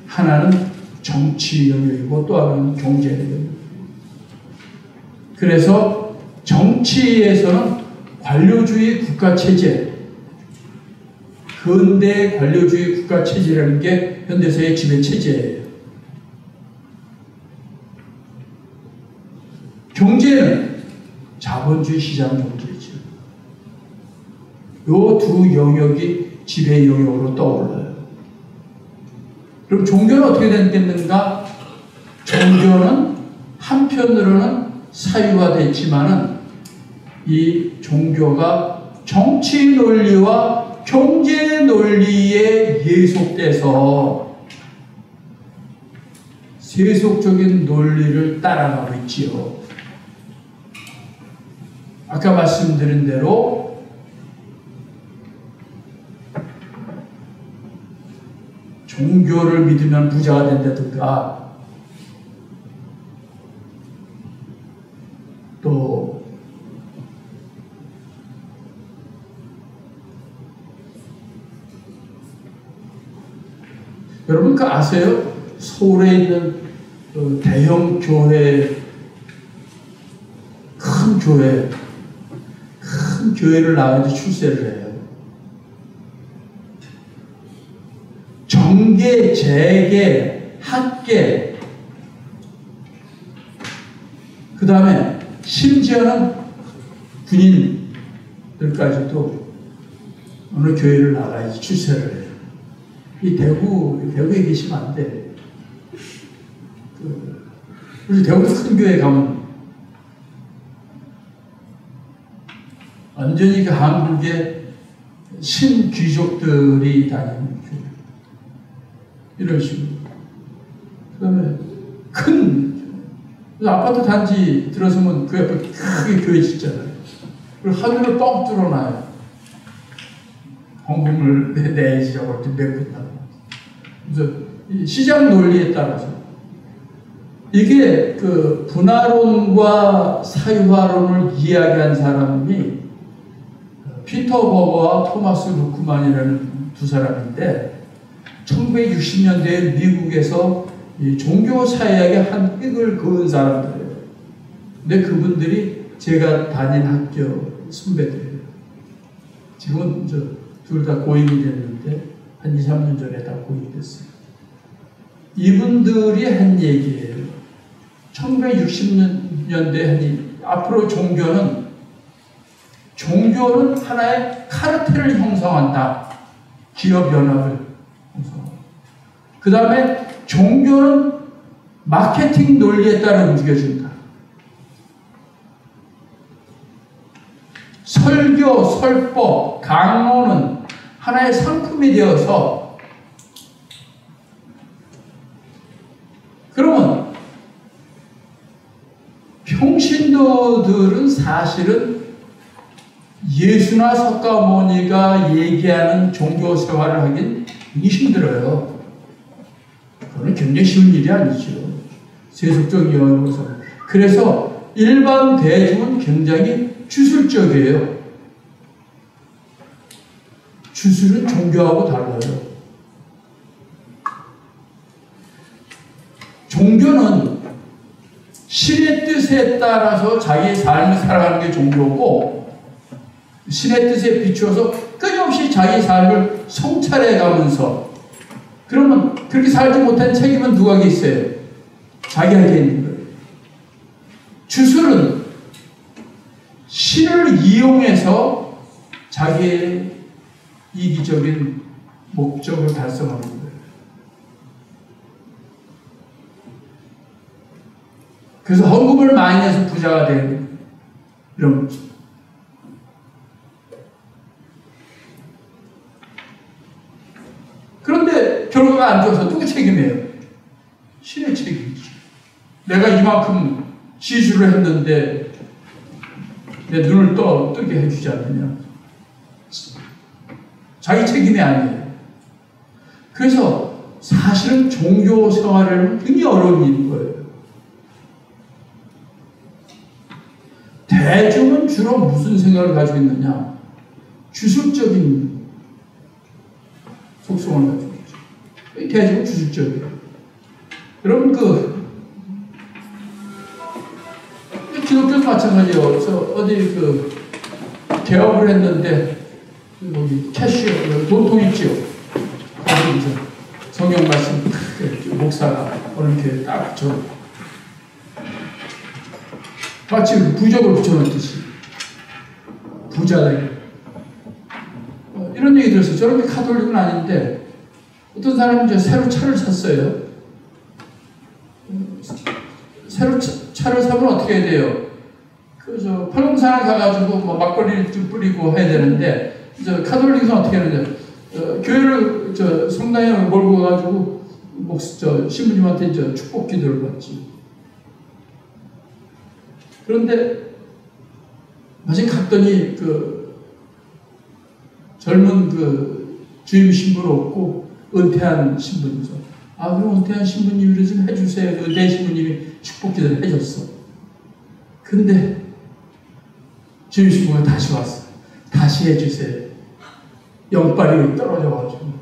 하나는 정치 영역이고 또 하나는 경제 영역. 그래서 정치에서는 관료주의 국가체제, 근대 관료주의 국가체제라는 게 현대사회의 지배체제예요. 경제는 자본주의 시장 경제죠. 요 두 영역이 지배 영역으로 떠올라요. 그럼 종교는 어떻게 됐겠는가? 종교는 한편으로는 사유화됐지만은 이 종교가 정치 논리와 경제 논리에 예속돼서 세속적인 논리를 따라가고 있지요. 아까 말씀드린 대로 종교를 믿으면 부자가 된다든가, 또 여러분 그 아세요? 서울에 있는 대형 교회, 큰 교회를 나와서 출세를 해요. 정계, 재계, 학계, 그 다음에 심지어는 군인들까지도 어느 교회를 나가야지 출세를 해요. 이 대구에 계시면 안 돼. 그래서 대구 큰 교회 가면 완전히 그 한국의 신귀족들이 다니는 교회. 이런 식으로. 그 다음에 아파트 단지 들어서면 그 옆에 크게 교회 짓잖아요. 그리고 하늘을 뻥 뚫어놔요. 헌금을 내시라고 이렇게 메꾼다고. 그래서 시장 논리에 따라서 이게 그 분화론과 사유화론을 이야기한 사람이 피터 버거와 토마스 루크만이라는 두 사람인데 1960년대에 미국에서 이 종교 사회학의 한 획을 그은 사람들이에요. 근데 그분들이 제가 다닌 학교 선배들이에요. 지금은 둘 다 고인이 됐는데 한 2, 3년 전에 다 고인이 됐어요. 이분들이 한 얘기예요. 1960년대에 앞으로 종교는 하나의 카르텔을 형성한다. 기업 연합을 형성한다. 그 다음에 종교는 마케팅 논리에 따라 움직여준다. 설교, 설법, 강론은 하나의 상품이 되어서 그러면 평신도들은 사실은 예수나 석가모니가 얘기하는 종교 생활을 하긴 굉장히 힘들어요. 그건 굉장히 쉬운 일이 아니죠. 세속적 영역으로서. 그래서 일반 대중은 굉장히 주술적이에요. 주술은 종교하고 달라요. 종교는 신의 뜻에 따라서 자기의 삶을 살아가는 게 종교고 신의 뜻에 비추어서 끊임없이 자기 삶을 성찰해 가면서 그러면 그렇게 살지 못한 책임은 누구에게 있어요? 자기에게 있는 거예요. 주술은 신을 이용해서 자기의 이기적인 목적을 달성하는 거예요. 그래서 헌금을 많이 내서 부자가 되는 이런 거죠. 그런데 결과가 안 좋아서 누구 책임이에요? 신의 책임이죠. 내가 이만큼 시술을 했는데 내 눈을 뜨게 해주지 않느냐. 자기 책임이 아니에요. 그래서 사실은 종교 생활에는 굉장히 어려운 일인 거예요. 대중은 주로 무슨 생각을 가지고 있느냐? 주술적인 속성을 가지고 있죠. 대중은 주술적이에요. 여러분 기독교도 마찬가지예요. 그래서 어디 개업을 했는데 여기 캐시어 돈통 있죠. 거기서 성경 말씀 목사가 어느 교회에 딱 붙여 마치 부적을 붙여놓듯이 부자들 이런 얘기 들었어요. 저런 게 카톨릭은 아닌데 어떤 사람이 이제 새로 차를 샀어요. 새로 차를 사면 어떻게 해야 돼요? 팔공산에 가가지고 막걸리를 좀 뿌리고 해야 되는데 카톨릭은 어떻게 하느냐? 교회를 성당에 몰고 가가지고 신부님한테 축복 기도를 받지. 그런데 마침 갔더니 젊은 주임 신부를 얻고 은퇴한 신부님서 그럼 은퇴한 신부님이 좀 해주세요. 은퇴한 신부님이 축복 기도를 해줬어. 근데 주임 신부가 다시 왔어. 다시 해주세요. 영빨이 떨어져가지고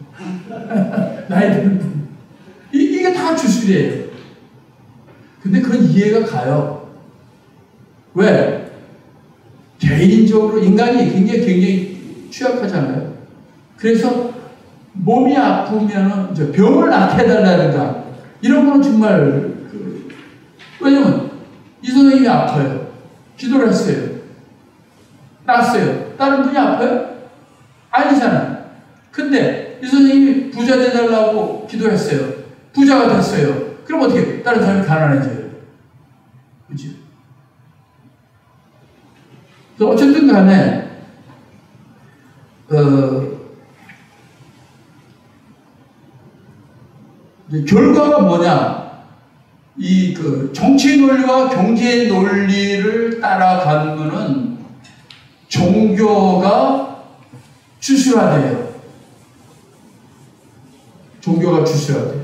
나이 드는 분 다 주술이에요. 근데 그건 이해가 가요. 왜? 개인적으로 인간이 굉장히 취약하잖아요. 그래서 몸이 아프면 이제 병을 낫게 해달라든가 이런 거는 정말 왜냐면 이 선생님이 아파요. 기도를 했어요. 낫어요. 다른 분이 아파요? 아니잖아요. 근데 이 선생님이 부자 되달라고 기도했어요. 부자가 됐어요. 그럼 어떻게? 다른 사람이 가난해져요. 그치? 그래서 어쨌든 간에, 결과가 뭐냐? 정치 논리와 경제 논리를 따라가면은 종교가 주술화돼요. 종교가 주술화돼요.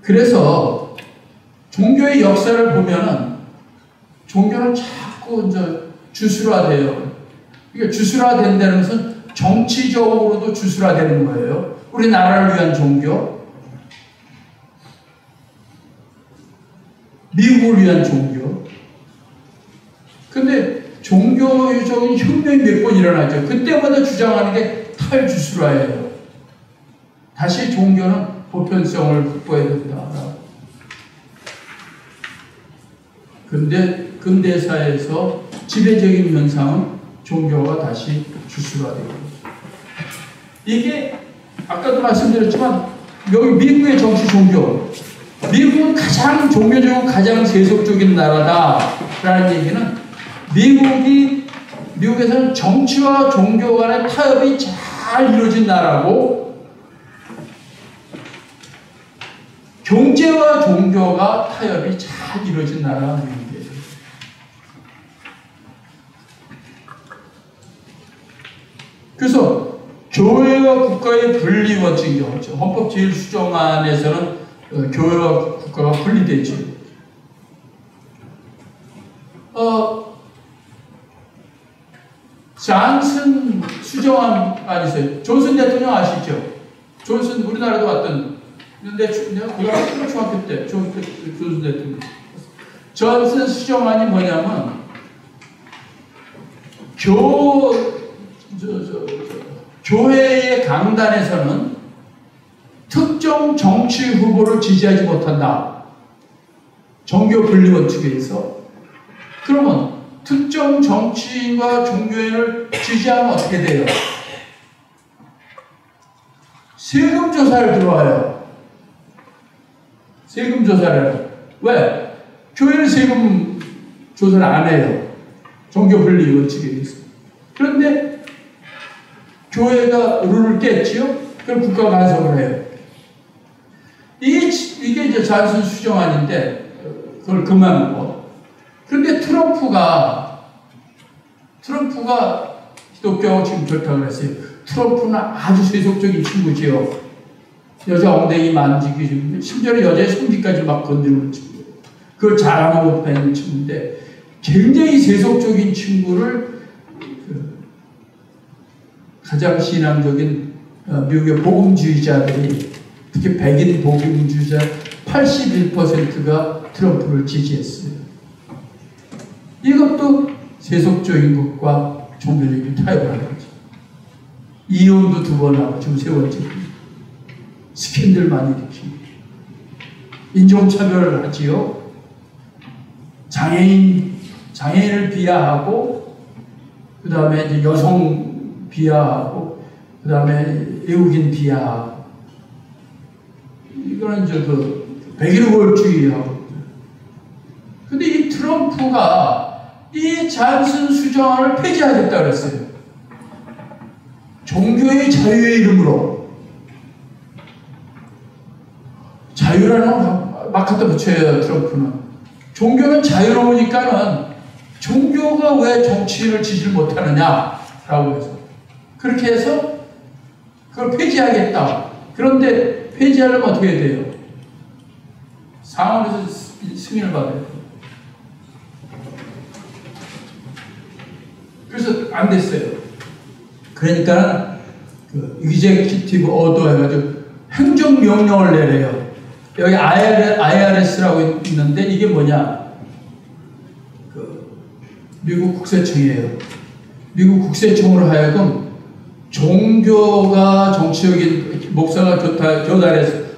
그래서 종교의 역사를 보면은 종교는 자꾸 이제 주술화돼요. 그러니까 주술화된다는 것은 정치적으로도 주술화되는 거예요. 우리나라를 위한 종교, 미국을 위한 종교. 근데 종교적인 혁명이 몇 번 일어나죠. 그때마다 주장하는 게 탈주술화예요. 다시 종교는 보편성을 확보해야 된다. 근데 근대사에서 지배적인 현상은 종교가 다시 주술화되고 이게 아까도 말씀드렸지만 여기 미국의 정치 종교 미국은 가장 종교적으로 가장 세속적인 나라다라는 얘기는 미국에서는 정치와 종교 간의 타협이 잘 이루어진 나라고 경제와 종교가 타협이 잘 이루어진 나라가 미국이에요. 그래서 교회와 국가의 분리 원칙이 없죠. 헌법 제1수정안에서는 교회와 국가가 분리되죠. 존슨 수정안이 있어요. 존슨 대통령 아시죠? 존슨 우리나라도 왔던 근데 내가 중학교 때 존슨 대통령. 존슨 수정안이 뭐냐면 교회의 강단에서는 특정 정치 후보를 지지하지 못한다. 종교 분리 원칙에 의해서. 그러면 특정 정치인과 종교인을 지지하면 어떻게 돼요? 세금 조사를 들어와요. 세금 조사를 해요. 왜? 교회는 세금 조사를 안 해요. 종교 분리 원칙에 의해서. 그런데 교회가 룰을 깼지요? 그럼 국가가 간섭을 해요. 이게 이제 존슨 수정안인데, 그걸 그만하고. 그런데 트럼프가 기독교하고 지금 결탁을 했어요. 트럼프는 아주 세속적인 친구지요. 여자 엉덩이 만지기, 심지어 여자의 성기까지 막 건드리는 친구예요. 그걸 잘하면 못 배는 친구인데, 굉장히 세속적인 친구를 가장 신앙적인 미국의 복음주의자들이 특히 백인 복음주의자 81%가 트럼프를 지지했어요. 이것도 세속적인 것과 종교적인 타협을 하는 거죠. 이혼도 2번 하고 지금 3번째 스캔들 많이 일으키고 인종차별을 하지요. 장애인을 비하하고 그 다음에 이제 여성 비하하고 그 다음에 외국인 비하하고 이거는 이제 백일월주의하고. 근데 이 트럼프가 이 존슨 수정안을 폐지하겠다 그랬어요. 종교의 자유의 이름으로. 자유라는 걸 막 갖다 붙여요, 트럼프는. 종교는 자유로우니까는 종교가 왜 정치인을 지지를 못하느냐라고 해서. 그렇게 해서 그걸 폐지하겠다. 그런데 폐지하려면 어떻게 해야 돼요? 상원에서 승인을 받아야 돼요. 그래서 안 됐어요. 그러니까 그 executive order 해가지고 행정명 행정명령을 내려요. 여기 IRS라고 있는데 이게 뭐냐? 미국 국세청이에요. 미국 국세청으로 하여금 종교가 정치적인 목사가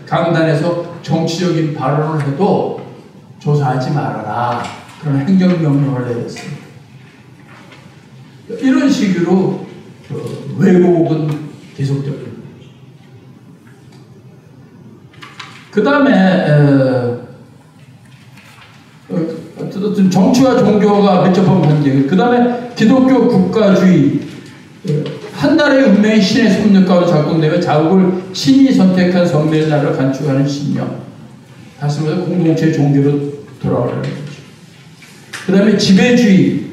강단에서 정치적인 발언을 해도 조사하지 말아라. 그런 행정명령을 내렸어요. 이런 식으로 왜곡은 계속되고 있는 거죠. 그 다음에 어쨌든 정치와 종교가 밀접한 관계. 그 다음에 기독교 국가주의. 한 나라의 운명이 신의 섭렵 가운데 작동되며 자국을 신이 선택한 성별의 나라를 간축하는 신념. 다시 말해서 공동체 종교로 돌아오라는 거죠. 그 다음에 지배주의.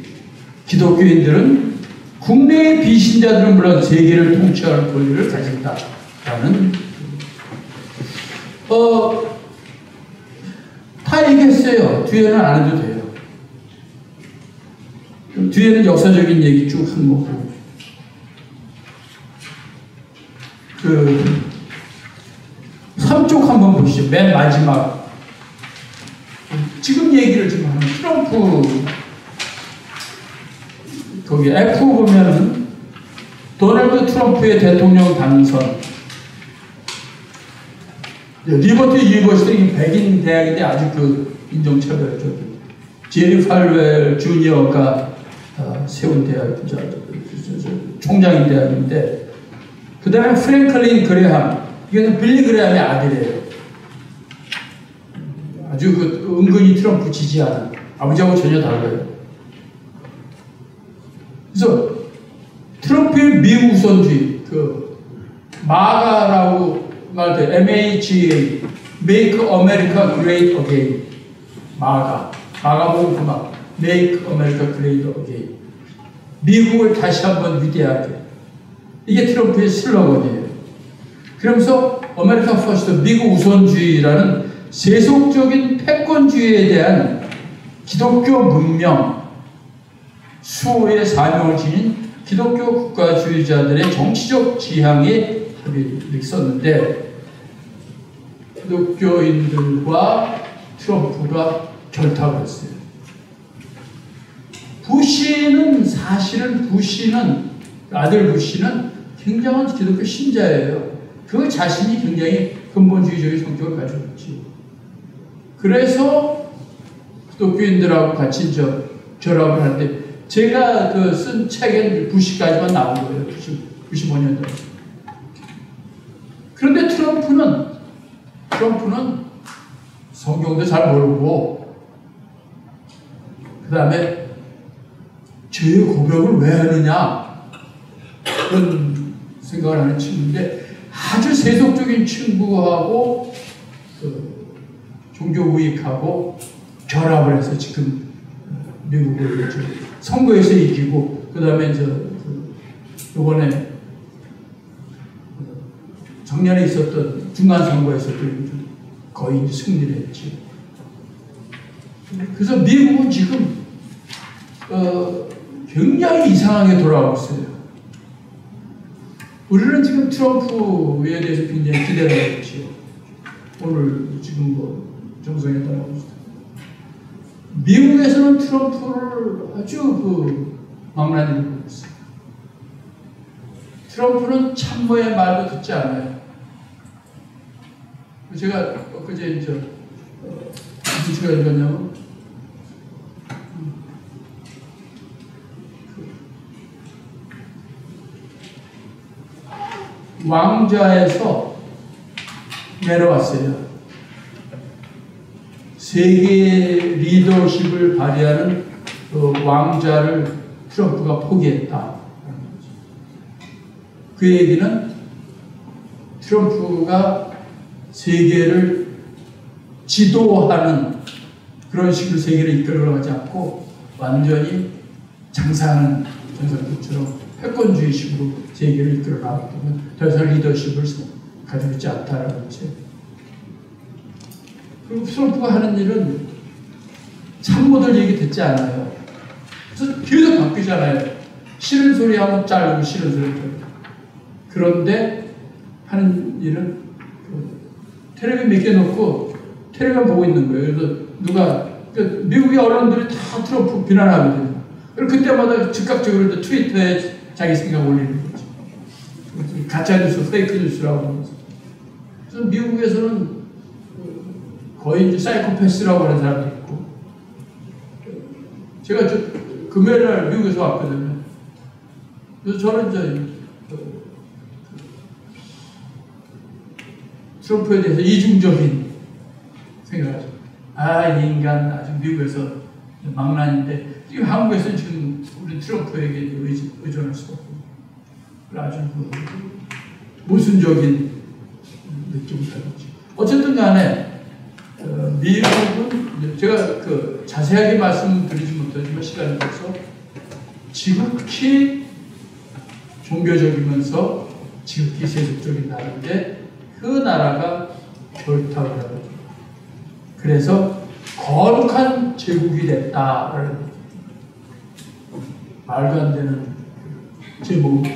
기독교인들은 국내의 비신자들은 물론 세계를 통치할 권리를 가진다라는 다 얘기했어요. 뒤에는 안 해도 돼요. 뒤에는 역사적인 얘기 쭉 한 거고. 삼쪽 한번 보시죠. 맨 마지막. 지금 얘기를 지금 하는 트럼프, 거기 F 보면은 도널드 트럼프의 대통령 당선. 리버티 유니버시티 백인 대학인데 아주 인종차별적인. 제리 팔웰 주니어가 세운 대학, 총장인 대학인데, 그 다음에 프랭클린 그레함, 이거는 빌리 그레함의 아들이에요. 아주 은근히 트럼프 지지하는, 아버지하고 전혀 달라요. 그래서 트럼프의 미국 우선주의, 마가라고 말 때, MAGA, Make America Great Again. 마가 보고 그만. Make America Great Again. 미국을 다시 한번 위대하게. 이게 트럼프의 슬로건이에요. 그러면서 아메리카 퍼스트, 미국 우선주의라는 세속적인 패권주의에 대한 기독교 문명, 수호의 사명을 지닌 기독교 국가주의자들의 정치적 지향에 합의를 썼는데, 기독교인들과 트럼프가 결탁을 했어요. 아들 부시는 굉장한 기독교 신자예요. 그 자신이 굉장히 근본주의적인 성격을 가지고 있지. 그래서 기독교인들하고 같이 결합을 하는데, 제가 쓴 책엔 부시까지만 나온 거예요. 95년도에. 그런데 트럼프는 성경도 잘 모르고, 그 다음에 죄의 고백을 왜 하느냐, 그런 생각을 하는 친구인데, 아주 세속적인 친구하고 종교 우익하고 결합을 해서 지금 미국을 선거에서 이기고, 그 다음에 이번에 작년에 있었던 중간 선거에서도 거의 승리를 했지. 그래서 미국은 지금 굉장히 이상하게 돌아가고 있어요. 우리는 지금 트럼프에 대해서 굉장히 기대를 하고 있지요. 오늘 지금 정상에 따라가고 있습니다. 미국에서는 트럼프를 아주 망나니를 보고 있어요. 트럼프는 참모의 말도 듣지 않아요. 제가 엊그제 무슨 시간 읽었냐면, 왕좌에서 내려왔어요. 세계 리더십을 발휘하는 왕좌를 트럼프가 포기했다. 그 얘기는 트럼프가 세계를 지도하는 그런 식으로 세계를 이끌어가지 않고 완전히 장사하는 전설들처럼 패권주의식으로 세계를 이끌어가기 때문에 더 이상 리더십을 가지고 있지 않다라는 거죠. 그리고 트럼프가 하는 일은 참모들 얘기 듣지 않아요. 그래서 계속 바뀌잖아요. 싫은 소리 하면 자르고 싫은 소리 하고. 그런데 하는 일은 텔레비전 몇 개 놓고 텔레비전 보고 있는 거예요. 그래서 누가 미국의 언론들이 다 트럼프 비난하거든요. 그리고 그때마다 즉각적으로 트위터에 자기 생각 올리는 거죠. 가짜뉴스, 페이크뉴스라고 하면서. 그래서 미국에서는 거의 이제 사이코패스라고 하는 사람도 있고. 제가 금요일 날 미국에서 왔거든요. 그래서 저는 이제 트럼프에 대해서 이중적인 생각을 하죠. 이 인간 아주 미국에서 망난인데, 지금 한국에서는 지금 우리 트럼프에게 의존할 수가 없고, 아주 모순적인 느낌을 가졌죠. 어쨌든 간에, 미국은, 제가 자세하게 말씀드리지 못하지만 시간이 돼서 지극히 종교적이면서 지극히 세속적인 나라인데, 그 나라가 결탁을 하고, 그래서 거룩한 제국이 됐다라는 말도 안 되는 제목을